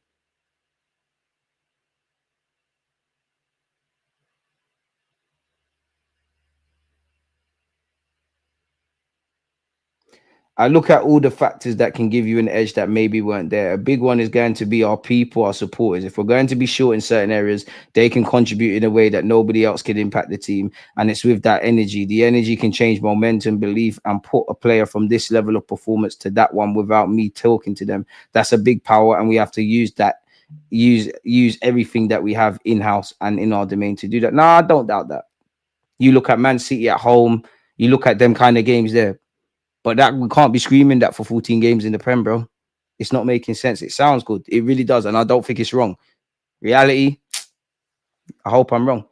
I look at all the factors that can give you an edge that maybe weren't there. A big one is going to be our people, our supporters. If we're going to be short in certain areas, they can contribute in a way that nobody else can impact the team. And it's with that energy. The energy can change momentum, belief, and put a player from this level of performance to that one without me talking to them. That's a big power, and we have to use that. Use everything that we have in-house and in our domain to do that. No, I don't doubt that. You look at Man City at home, you look at them kind of games there. But that we can't be screaming that for 14 games in the Prem, bro. It's not making sense. It sounds good. It really does. And I don't think it's wrong. Reality, I hope I'm wrong.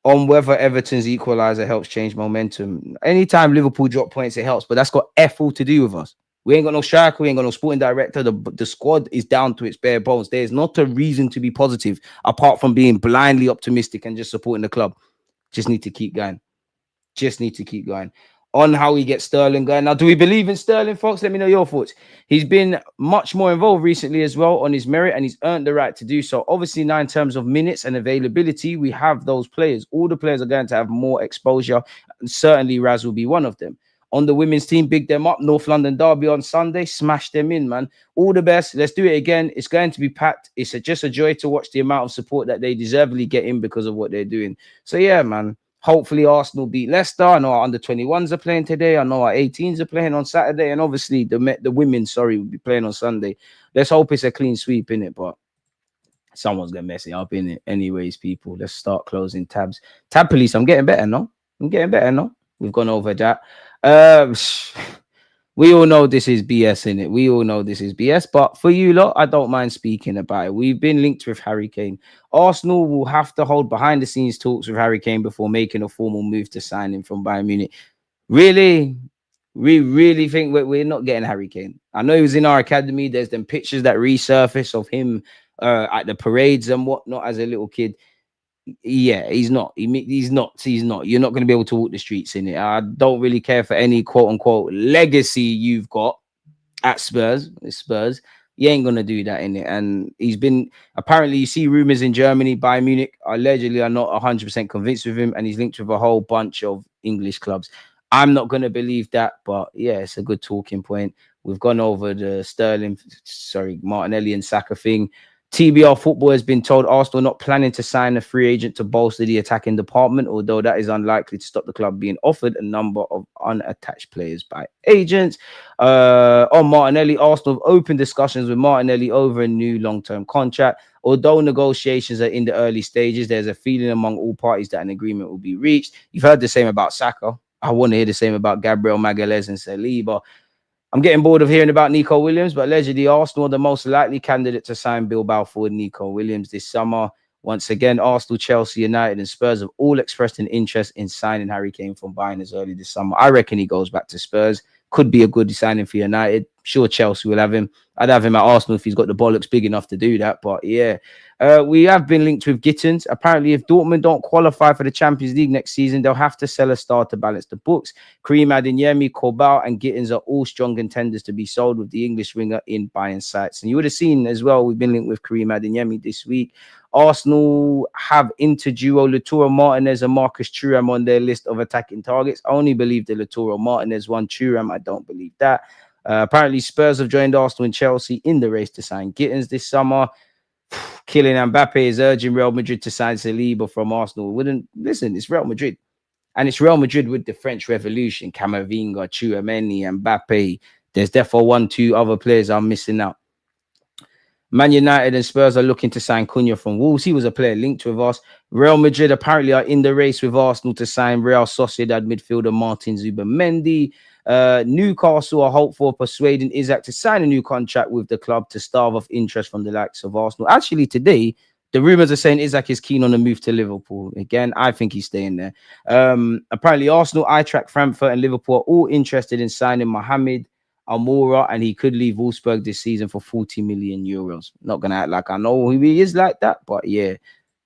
On whether Everton's equaliser helps change momentum. Anytime Liverpool drop points, it helps. But that's got F all to do with us. We ain't got no striker. We ain't got no sporting director. The squad is down to its bare bones. There's not a reason to be positive apart from being blindly optimistic and just supporting the club. Just need to keep going. On how he gets Sterling going. Now, do we believe in Sterling, folks? Let me know your thoughts. He's been much more involved recently as well on his merit, and he's earned the right to do so. Obviously, now in terms of minutes and availability, we have those players. All the players are going to have more exposure, and certainly Raz will be one of them. On the women's team, big them up. North London Derby on Sunday. Smash them in, man. All the best. Let's do it again. It's going to be packed. It's just a joy to watch the amount of support that they deservedly get in because of what they're doing. So, yeah, man. Hopefully Arsenal beat Leicester. I know our under-21s are playing today. I know our 18s are playing on Saturday. And obviously the women, will be playing on Sunday. Let's hope it's a clean sweep in it, but someone's going to mess it up in it. Anyways, people, let's start closing tabs. Tab police, I'm getting better, no? We've gone over that. We all know this is BS in it. We all know this is BS. But for you lot, I don't mind speaking about it. We've been linked with Harry Kane. Arsenal will have to hold behind the scenes talks with Harry Kane before making a formal move to sign him from Bayern Munich. Really? We really think we're not getting Harry Kane. I know he was in our academy. There's them pictures that resurface of him at the parades and whatnot as a little kid. Yeah, he's not. He's not. He's not. You're not going to be able to walk the streets in it. I don't really care for any quote unquote legacy you've got at Spurs. It's Spurs. You ain't gonna do that in it. And he's been apparently. You see rumors in Germany, Bayern Munich allegedly are not 100% convinced with him, and he's linked with a whole bunch of English clubs. I'm not gonna believe that, but yeah, it's a good talking point. We've gone over the Martinelli and Saka thing. TBR Football has been told Arsenal not planning to sign a free agent to bolster the attacking department, although that is unlikely to stop the club being offered a number of unattached players by agents. On Martinelli, Arsenal have opened discussions with Martinelli over a new long-term contract. Although negotiations are in the early stages, there's a feeling among all parties that an agreement will be reached. You've heard the same about Saka. I want to hear the same about Gabriel Magalhaes and Saliba. I'm getting bored of hearing about Nico Williams, but allegedly Arsenal are the most likely candidate to sign Bilbao forward Nico Williams this summer. Once again, Arsenal, Chelsea, United, and Spurs have all expressed an interest in signing Harry Kane from Bayern as early this summer. I reckon he goes back to Spurs. Could be a good signing for United. Sure, Chelsea will have him. I'd have him at Arsenal if he's got the bollocks big enough to do that. But yeah, we have been linked with Gittins. Apparently, if Dortmund don't qualify for the Champions League next season, they'll have to sell a star to balance the books. Karim Adeyemi, Kobal, and Gittins are all strong contenders to be sold with the English winger in Bayern sights. And you would have seen as well, we've been linked with Karim Adeyemi this week. Arsenal have Interduo, Lautaro Martinez, and Marcus Thuram on their list of attacking targets. I only believe the Lautaro Martinez one. Thuram, I don't believe that. Apparently, Spurs have joined Arsenal and Chelsea in the race to sign Gittins this summer. Kylian Mbappe is urging Real Madrid to sign Saliba from Arsenal. Listen, it's Real Madrid. And it's Real Madrid with the French Revolution. Camavinga, Tchouameni, Mbappe. There's therefore 1-2 other players I'm missing out. Man United and Spurs are looking to sign Cunha from Wolves. He was a player linked with us. Real Madrid apparently are in the race with Arsenal to sign Real Sociedad midfielder Martin Zubimendi. Newcastle are hopeful of persuading Isaac to sign a new contract with the club to starve off interest from the likes of Arsenal. Actually, today, the rumors are saying Isaac is keen on a move to Liverpool. Again, I think he's staying there. Apparently, Arsenal, Eintracht Frankfurt, and Liverpool are all interested in signing Mohamed Amoura, and he could leave Wolfsburg this season for 40 million euros. Not going to act like I know who he is like that, but yeah,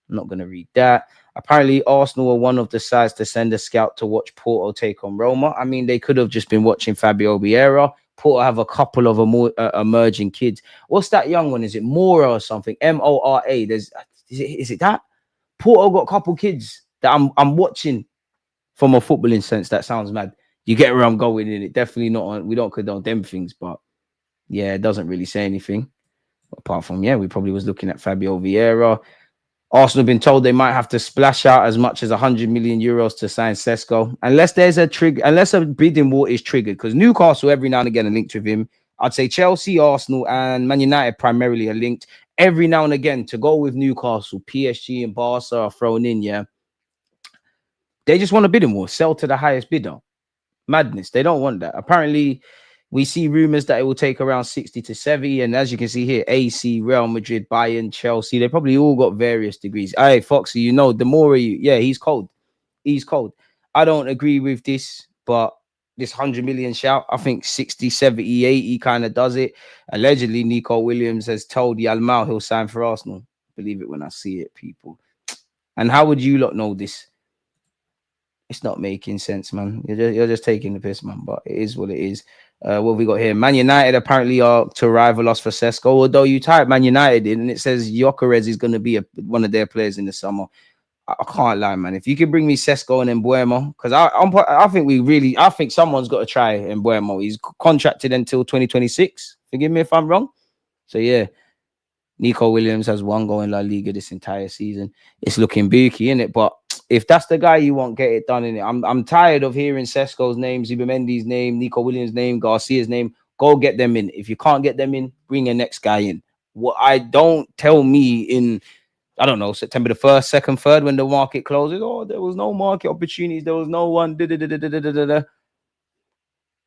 I'm not going to read that. Apparently, Arsenal are one of the sides to send a scout to watch Porto take on Roma. I mean, they could have just been watching Fabio Vieira. Porto have a couple of emerging kids. What's that young one? Is it Mora or something? Mora. Is it that? Porto got a couple kids that I'm watching from a footballing sense. That sounds mad. You get where I'm going in it. Definitely not on. We don't condone them things, but yeah, it doesn't really say anything. Apart from, yeah, we probably was looking at Fabio Vieira. Arsenal have been told they might have to splash out as much as 100 million euros to sign Sesko, unless there's a trigger, unless a bidding war is triggered. Because Newcastle every now and again are linked with him. I'd say Chelsea, Arsenal, and Man United primarily are linked. Every now and again to go with Newcastle, PSG, and Barca are thrown in. Yeah, they just want a bidding war, sell to the highest bidder. Madness. They don't want that. Apparently, we see rumors that it will take around 60 to 70. And as you can see here, AC, Real Madrid, Bayern, Chelsea, they probably all got various degrees. Hey, Foxy, you know, the more you, yeah, he's cold. He's cold. I don't agree with this, but this 100 million shout, I think 60, 70, 80 kind of does it. Allegedly, Nico Williams has told Yalmao he'll sign for Arsenal. Believe it when I see it, people. And how would you lot know this? It's not making sense, man. You're just taking the piss, man. But it is what it is. What have we got here? Man United apparently are to rival us for Sesko. Although you type Man United in and it says Gyökeres is going to be one of their players in the summer. I can't lie, man. If you could bring me Sesko and Mbuemo, because I think someone's got to try Mbuemo. He's contracted until 2026. Forgive me if I'm wrong. So yeah, Nico Williams has one goal in La Liga this entire season. It's looking booky, isn't it? But if that's the guy you want, get it done in it. I'm tired of hearing Sesko's name, Zubimendi's name, Nico Williams' name, Garcia's name. Go get them in. If you can't get them in, bring your next guy in. What I don't tell me in, I don't know, September the 1st, 2nd, 3rd, when the market closes. Oh, there was no market opportunities. There was no one.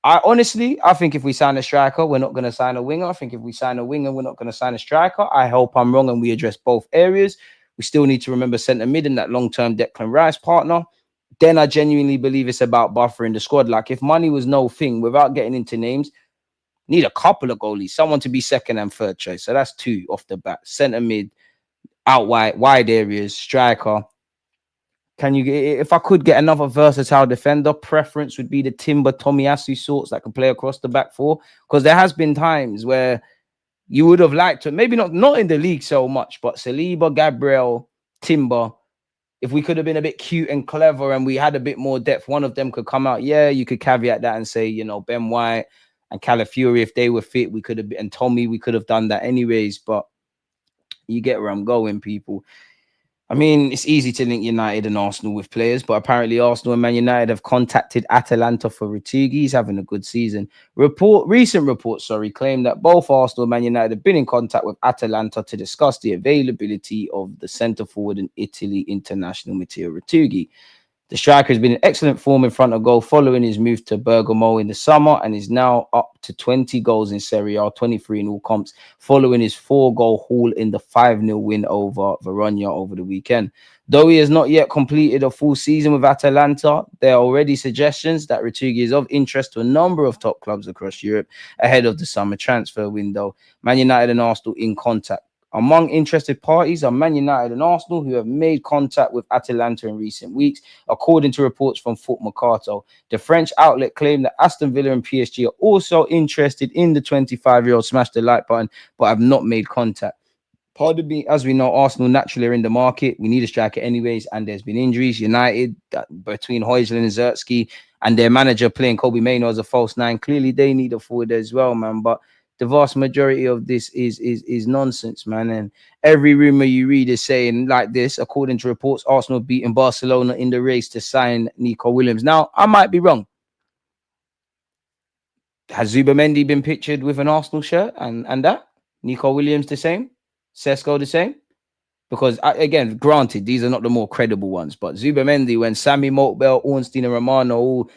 I think if we sign a striker, we're not going to sign a winger. I think if we sign a winger, we're not going to sign a striker. I hope I'm wrong and we address both areas. We still need to remember centre mid and that long-term Declan Rice partner. Then I genuinely believe it's about buffering the squad. Like if money was no thing, without getting into names, need a couple of goalies, someone to be second and third choice. So that's two off the bat. Centre mid, out wide areas, striker. Can you get, if I could get another versatile defender, preference would be the Timber Tomiyasu sorts that can play across the back four. Because there has been times where you would have liked to, maybe not in the league so much, but Saliba, Gabriel, Timber, if we could have been a bit cute and clever and we had a bit more depth, one of them could come out. Yeah, you could caveat that and say, Ben White and Calafiori, if they were fit, we could have been, and Tommy, we could have done that anyways. But you get where I'm going, people. I mean, it's easy to link United and Arsenal with players, but apparently Arsenal and Man United have contacted Atalanta for Rutugi. He's having a good season. Recent reports claim that both Arsenal and Man United have been in contact with Atalanta to discuss the availability of the centre forward in Italy international Matteo Rutugi. The striker has been in excellent form in front of goal following his move to Bergamo in the summer and is now up to 20 goals in Serie A, 23 in all comps, following his 4-goal haul in the 5-0 win over Verona over the weekend. Though he has not yet completed a full season with Atalanta, there are already suggestions that Rutugi is of interest to a number of top clubs across Europe ahead of the summer transfer window. Man United and Arsenal in contact. Among interested parties are Man United and Arsenal, who have made contact with Atalanta in recent weeks, according to reports from Foot Mercato. The French outlet claimed that Aston Villa and PSG are also interested in the 25-year-old. Smash the like button, but have not made contact. Pardon me, as we know, Arsenal naturally are in the market. We need a striker anyways, and there's been injuries. United, between Højlund and Zertsky, and their manager playing Kobe Mainoo as a false nine, clearly they need a forward as well, man. But the vast majority of this is nonsense, man. And every rumor you read is saying like this. According to reports, Arsenal beating Barcelona in the race to sign Nico Williams. Now, I might be wrong. Has Zubamendi been pictured with an Arsenal shirt and that? Nico Williams the same? Sesko the same? Because, again, granted, these are not the more credible ones. But Zubamendi, when Sammy Mokbel, Ornstein and Romano all,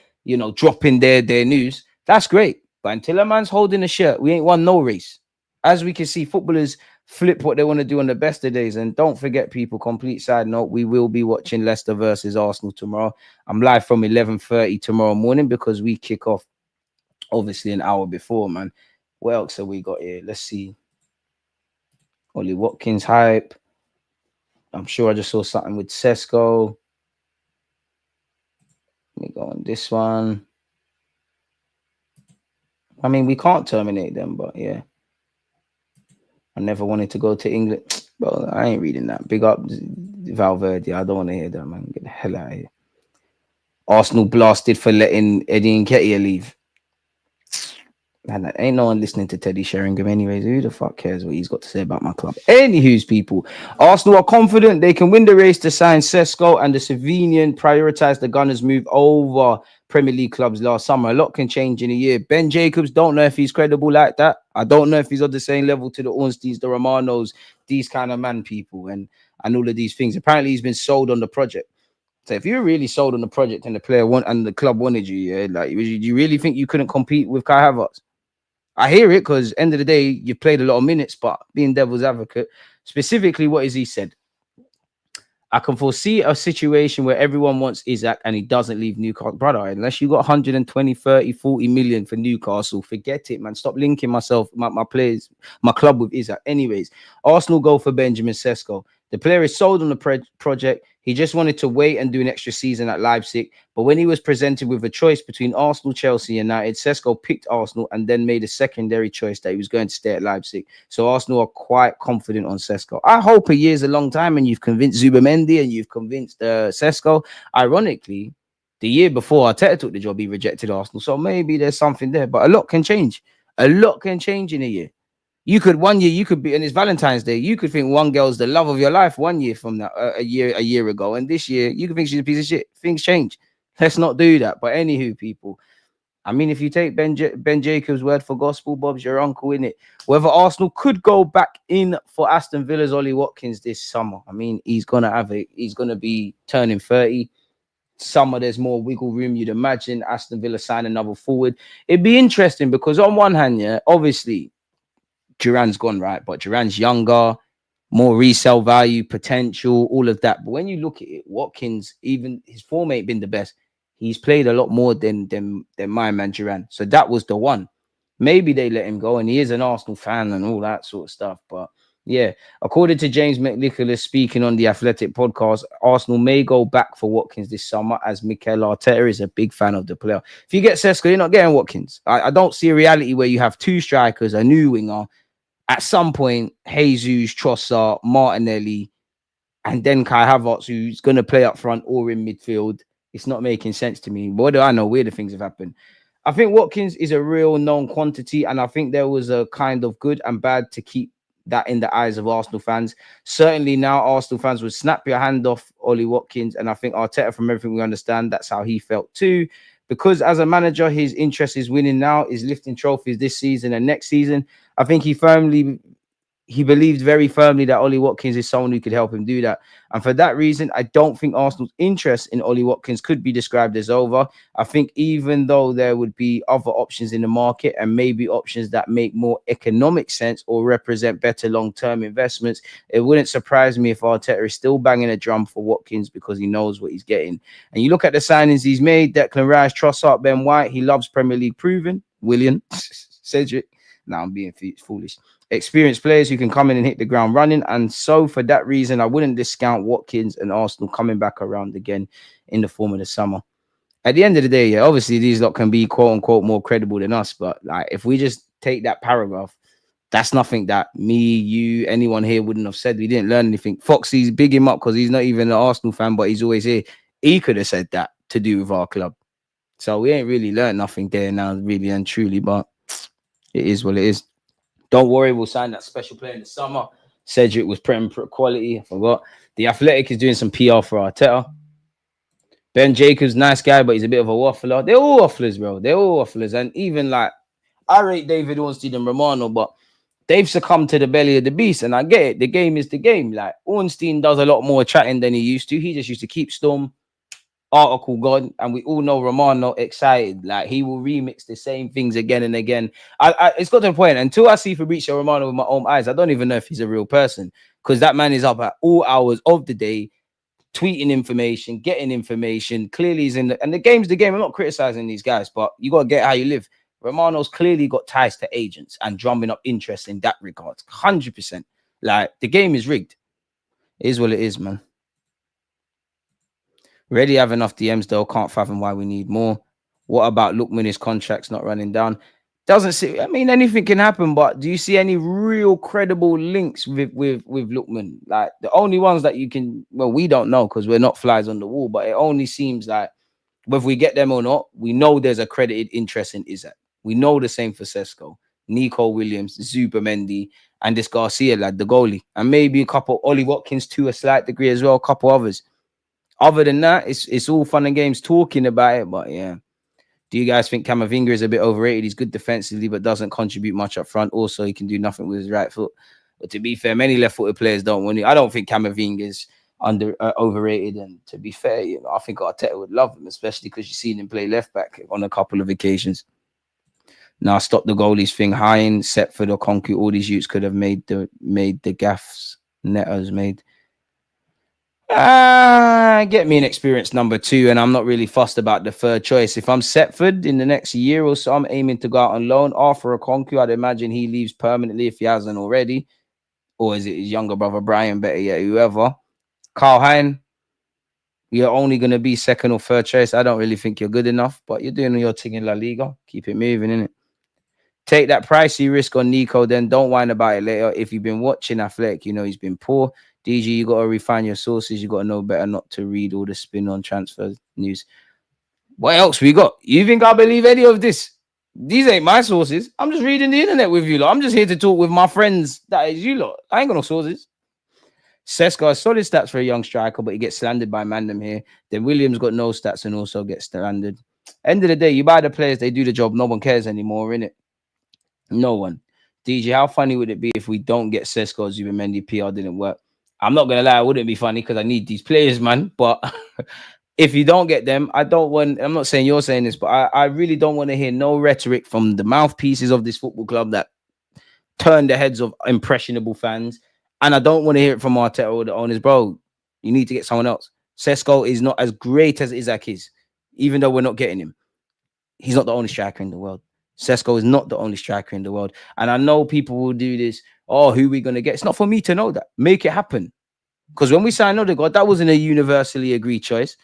dropping their news, that's great. But until a man's holding a shirt, we ain't won no race. As we can see, footballers flip what they want to do on the best of days. And don't forget, people, complete side note, we will be watching Leicester versus Arsenal tomorrow. I'm live from 11:30 tomorrow morning because we kick off, obviously, an hour before, man. What else have we got here? Let's see. Ollie Watkins hype. I'm sure I just saw something with Sesko. Let me go on this one. I mean, we can't terminate them, but yeah. I never wanted to go to England. Well, I ain't reading that. Big up Valverde. I don't want to hear that, man. Get the hell out of here. Arsenal blasted for letting Eddie Nketiah leave. Man, ain't no one listening to Teddy Sheringham anyways. Who the fuck cares what he's got to say about my club? Anywho's, people. Arsenal are confident they can win the race to sign Sesko, and the Slovenian prioritized the Gunners' move over Premier League clubs last summer. A lot can change in a year. Ben Jacobs, don't know if he's credible like that. I don't know if he's on the same level to the Ornsteins, the Romanos, these kind of man people, and all of these things. Apparently, he's been sold on the project. So if you're really sold on the project and the player and the club wanted you, yeah, like, you really think you couldn't compete with Kai Havertz? I hear it because end of the day, you've played a lot of minutes, but being devil's advocate, specifically, what has he said? I can foresee a situation where everyone wants Isaac and he doesn't leave Newcastle. Brother, unless you got 120, 30, 40 million for Newcastle, forget it, man. Stop linking my players, my club with Isaac. Anyways, Arsenal go for Benjamin Sesko. The player is sold on the project. He just wanted to wait and do an extra season at Leipzig. But when he was presented with a choice between Arsenal, Chelsea, and United, Sesko picked Arsenal and then made a secondary choice that he was going to stay at Leipzig. So Arsenal are quite confident on Sesko. I hope a year's a long time and you've convinced Zubamendi and you've convinced Sesko. Ironically, the year before Arteta took the job, he rejected Arsenal. So maybe there's something there. But a lot can change. A lot can change in a year. One year you could be, and it's Valentine's Day. You could think one girl's the love of your life 1 year from now, a year ago, and this year you could think she's a piece of shit. Things change. Let's not do that. But anywho, people, I mean, if you take Ben Jacobs' word for gospel, Bob's your uncle, in it. Whether Arsenal could go back in for Aston Villa's Ollie Watkins this summer. I mean, he's gonna be turning 30. summer there's more wiggle room. You'd imagine Aston Villa sign another forward. It'd be interesting because on one hand, yeah, obviously Duran's gone, right? But Duran's younger, more resale value, potential, all of that. But when you look at it, Watkins, even his form ain't been the best. He's played a lot more than my man Duran. So that was the one. Maybe they let him go, and he is an Arsenal fan and all that sort of stuff. But yeah, according to James McNicholas speaking on the Athletic podcast, Arsenal may go back for Watkins this summer as Mikel Arteta is a big fan of the player. If you get Sesko, you're not getting Watkins. I don't see a reality where you have two strikers, a new winger, at some point, Jesus, Trossard, Martinelli, and then Kai Havertz, who's going to play up front or in midfield. It's not making sense to me. What do I know? Weirder things have happened. I think Watkins is a real known quantity, and I think there was a kind of good and bad to keep that in the eyes of Arsenal fans. Certainly now Arsenal fans would snap your hand off Ollie Watkins, and I think Arteta, from everything we understand, that's how he felt too. Because as a manager, his interest is winning now, is lifting trophies this season and next season. I think he believed very firmly that Ollie Watkins is someone who could help him do that. And for that reason, I don't think Arsenal's interest in Ollie Watkins could be described as over. I think even though there would be other options in the market and maybe options that make more economic sense or represent better long-term investments, it wouldn't surprise me if Arteta is still banging a drum for Watkins because he knows what he's getting. And you look at the signings he's made, Declan Rice, Trossard, Ben White, he loves Premier League proven. Willian, Cedric. Now I'm being foolish. Experienced players who can come in and hit the ground running. And so for that reason, I wouldn't discount Watkins and Arsenal coming back around again in the form of the summer. At the end of the day, yeah, obviously these lot can be quote unquote more credible than us. But like, if we just take that paragraph, that's nothing that me, you, anyone here wouldn't have said. We didn't learn anything. Foxy's big him up because he's not even an Arsenal fan, but he's always here. He could have said that to do with our club. So we ain't really learned nothing there now, really and truly, but it is what it is. Don't worry, we'll sign that special player in the summer. Cedric was Prem quality. I forgot. The Athletic is doing some PR for Arteta. Ben Jacobs, nice guy, but he's a bit of a waffler. They're all wafflers, bro. They're all wafflers. And even like, I rate David Ornstein and Romano, but they've succumbed to the belly of the beast. And I get it. The game is the game. Like, Ornstein does a lot more chatting than he used to. He just used to keep Storm, article gone, and we all know Romano excited. Like, he will remix the same things again and again. It's got to a point, until I see Fabrizio Romano with my own eyes, I don't even know if he's a real person, because that man is up at all hours of the day, tweeting information, getting information. Clearly he's in and the game's the game. I'm not criticizing these guys, but you got to get how you live. Romano's clearly got ties to agents and drumming up interest in that regard. 100%. Like, the game is rigged. It is what it is, man. Already have enough DMs though. Can't fathom why we need more. What about Lookman? His contract's not running down. Doesn't see. I mean, anything can happen, but do you see any real credible links with Lookman? Like, the only ones that you can, well, we don't know because we're not flies on the wall, but it only seems like whether we get them or not, we know there's accredited interest in Isak. We know the same for Sesko, Nico Williams, Zubimendi, and this Garcia lad, the goalie, and maybe a couple Ollie Watkins to a slight degree as well, a couple others. Other than that, it's all fun and games talking about it. But yeah, do you guys think Camavinga is a bit overrated? He's good defensively, but doesn't contribute much up front. Also, he can do nothing with his right foot. But to be fair, many left-footed players don't win it. I don't think Camavinga is overrated. And to be fair, you know, I think Arteta would love him, especially because you've seen him play left back on a couple of occasions. Now, stop the goalies thing. Hine, Setford, or Concu, all these youths could have made the gaffes Neto's made. Get me an experienced number 2, and I'm not really fussed about the third choice. If I'm Setford in the next year or so, I'm aiming to go out on loan. Arthur Okonkwo, I'd imagine he leaves permanently if he hasn't already. Or is it his younger brother Brian, better yet, whoever. Carl Hein, you're only going to be second or third choice. I don't really think you're good enough, but you're doing your thing in La Liga. Keep it moving, innit? Take that pricey risk on Nico, then don't whine about it later. If you've been watching Athletic, you know he's been poor. DG, you got to refine your sources. You got to know better not to read all the spin on transfer news. What else we got? You think I believe any of this? These ain't my sources. I'm just reading the internet with you lot. I'm just here to talk with my friends. That is you lot. I ain't got no sources. Sesko has solid stats for a young striker, but he gets slandered by Mandem here. Then Williams got no stats and also gets slandered. End of the day, you buy the players, they do the job. No one cares anymore, innit? No one. DJ, how funny would it be if we don't get Sesko or Zubimendi? PR didn't work. I'm not going to lie, it wouldn't be funny because I need these players, man. But If you don't get them, I'm not saying you're saying this, but I really don't want to hear no rhetoric from the mouthpieces of this football club that turn the heads of impressionable fans. And I don't want to hear it from Arteta or the owners, bro. You need to get someone else. Sesko is not as great as Isaac is, even though we're not getting him. He's not the only striker in the world. Sesko is not the only striker in the world. And I know people will do this. Oh, who are we going to get? It's not for me to know that. Make it happen. Because when we signed Odegaard, that wasn't a universally agreed choice.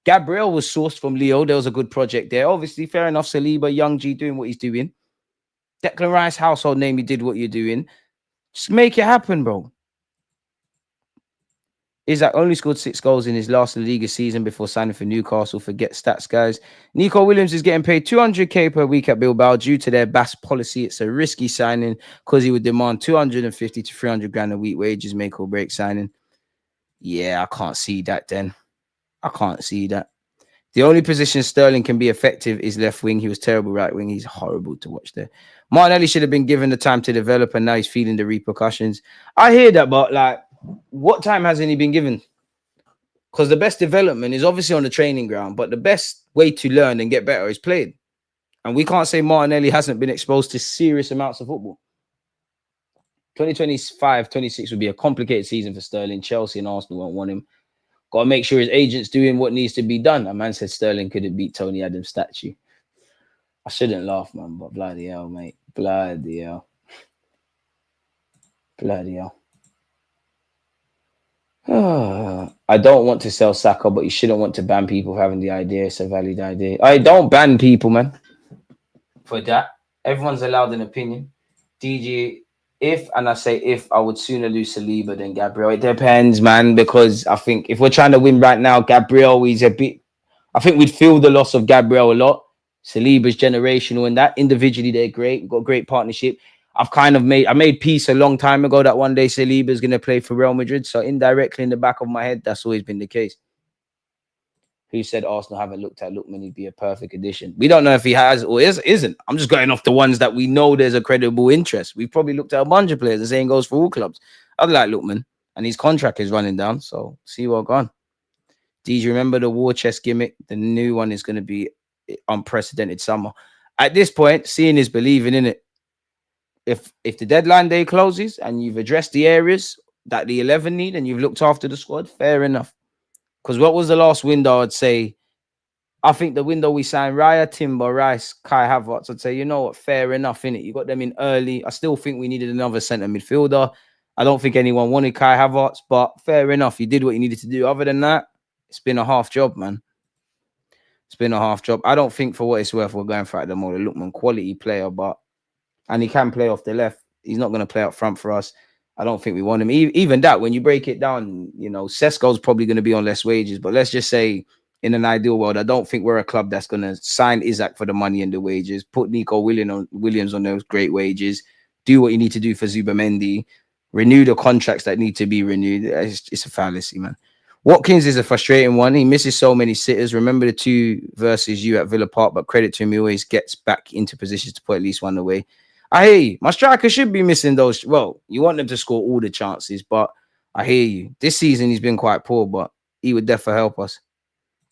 Gabriel was sourced from Leo. There was a good project there. Obviously, fair enough. Saliba, Young G doing what he's doing. Declan Rice, household name, you did what you're doing. Just make it happen, bro. Isaac only scored 6 goals in his last La Liga season before signing for Newcastle. Forget stats, guys. Nico Williams is getting paid 200k per week at Bilbao due to their BAS policy. It's a risky signing because he would demand 250 to 300 grand a week wages, make or break signing. Yeah, I can't see that then. I can't see that. The only position Sterling can be effective is left wing. He was terrible right wing. He's horrible to watch there. Martinelli should have been given the time to develop, and now he's feeling the repercussions. I hear that, but like, what time hasn't he been given? Because the best development is obviously on the training ground, but the best way to learn and get better is played. And we can't say Martinelli hasn't been exposed to serious amounts of football. 2025-26 would be a complicated season for Sterling. Chelsea and Arsenal won't want him. Got to make sure his agent's doing what needs to be done. A man said Sterling couldn't beat Tony Adams' statue. I shouldn't laugh, man, but bloody hell, mate. Bloody hell. Bloody hell. I don't want to sell Saka, but you shouldn't want to ban people for having the idea. It's a valid idea. I don't ban people, man. For that, everyone's allowed an opinion. DG, I say if, I would sooner lose Saliba than Gabriel. It depends, man, because I think if we're trying to win right now, Gabriel is a bit. I think we'd feel the loss of Gabriel a lot. Saliba's generational, and that individually they're great. We've got a great partnership. I made peace a long time ago that one day Saliba's going to play for Real Madrid. So indirectly in the back of my head, that's always been the case. Who said Arsenal haven't looked at Lookman? He'd be a perfect addition. We don't know if he has or isn't. I'm just going off the ones that we know there's a credible interest. We've probably looked at a bunch of players. The same goes for all clubs. I'd like Lookman, and his contract is running down. So see what gone. Do you remember the war chest gimmick? The new one is going to be unprecedented summer. At this point, seeing is believing, in it. If the deadline day closes and you've addressed the areas that the 11 need and you've looked after the squad, fair enough. Because what was the last window? I'd say, I think the window we signed Raya, Timber, Rice, Kai Havertz. I'd say, you know what, fair enough, innit? You got them in early. I still think we needed another centre midfielder. I don't think anyone wanted Kai Havertz, but fair enough. You did what you needed to do. Other than that, it's been a half job, man. It's been a half job. I don't think for what it's worth, we're going for at the moment. Lookman, quality player, and he can play off the left. He's not going to play up front for us. I don't think we want him. Even that, when you break it down, you know, Sesko's probably going to be on less wages. But let's just say, in an ideal world, I don't think we're a club that's going to sign Isaac for the money and the wages, put Nico Williams on those great wages, do what you need to do for Zubamendi, renew the contracts that need to be renewed. It's a fallacy, man. Watkins is a frustrating one. He misses so many sitters. Remember the 2 versus you at Villa Park, but credit to him, he always gets back into positions to put at least one away. I hear you. My striker should be missing those. Well, you want them to score all the chances, but I hear you. This season, he's been quite poor, but he would definitely help us.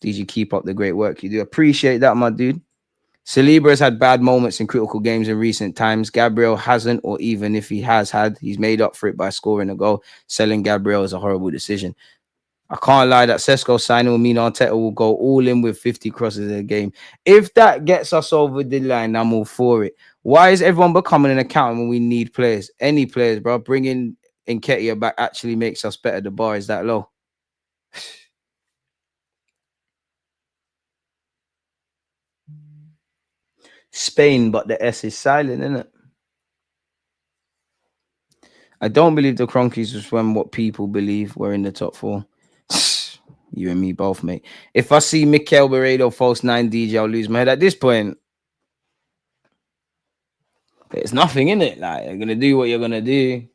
Did you keep up the great work you do? Appreciate that, my dude. Saliba has had bad moments in critical games in recent times. Gabriel hasn't, or even if he has had, he's made up for it by scoring a goal. Selling Gabriel is a horrible decision. I can't lie that Sesko signing will mean Arteta will go all in with 50 crosses a game. If that gets us over the line, I'm all for it. Why is everyone becoming an accountant when we need players? Any players, bro. Bringing Nketiah back actually makes us better. The bar is that low. Spain, but the S is silent, isn't it? I don't believe the Cronkies was when what people believe we're in the top 4. You and me both, mate. If I see Mikel Barredo false 9 DJ, I'll lose my head. At this point, there's nothing in it. Like, you're going to do what you're going to do.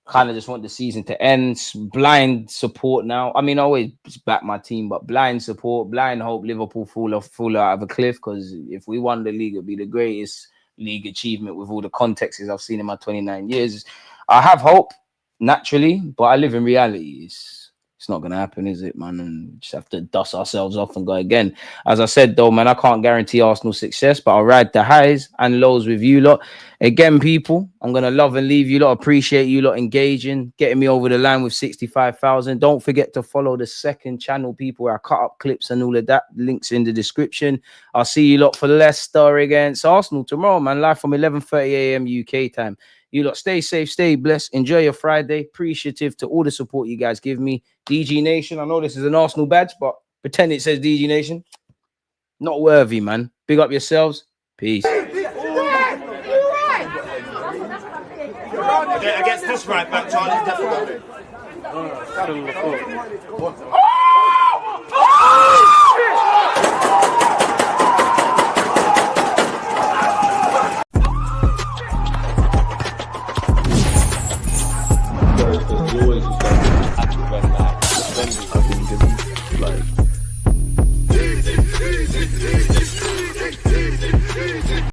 Kind of just want the season to end. Blind support now. I mean, I always back my team, but blind support, blind hope Liverpool fall out of a cliff, because if we won the league, it'd be the greatest league achievement with all the contexts I've seen in my 29 years. I have hope, naturally, but I live in reality. It's not going to happen, is it, man? And we just have to dust ourselves off and go again. As I said, though, man, I can't guarantee Arsenal success, but I'll ride the highs and lows with you lot. Again, people, I'm going to love and leave you lot. Appreciate you lot engaging, getting me over the line with 65,000. Don't forget to follow the second channel, people, where I cut up clips and all of that. Links in the description. I'll see you lot for Leicester against Arsenal tomorrow, man. Live from 11:30 a.m. UK time. You lot stay safe, stay blessed. Enjoy your Friday. Appreciative to all the support you guys give me. DG Nation, I know this is an Arsenal badge, but pretend it says DG Nation. Not worthy, man. Big up yourselves. Peace. Against this right back, Charlie, definitely.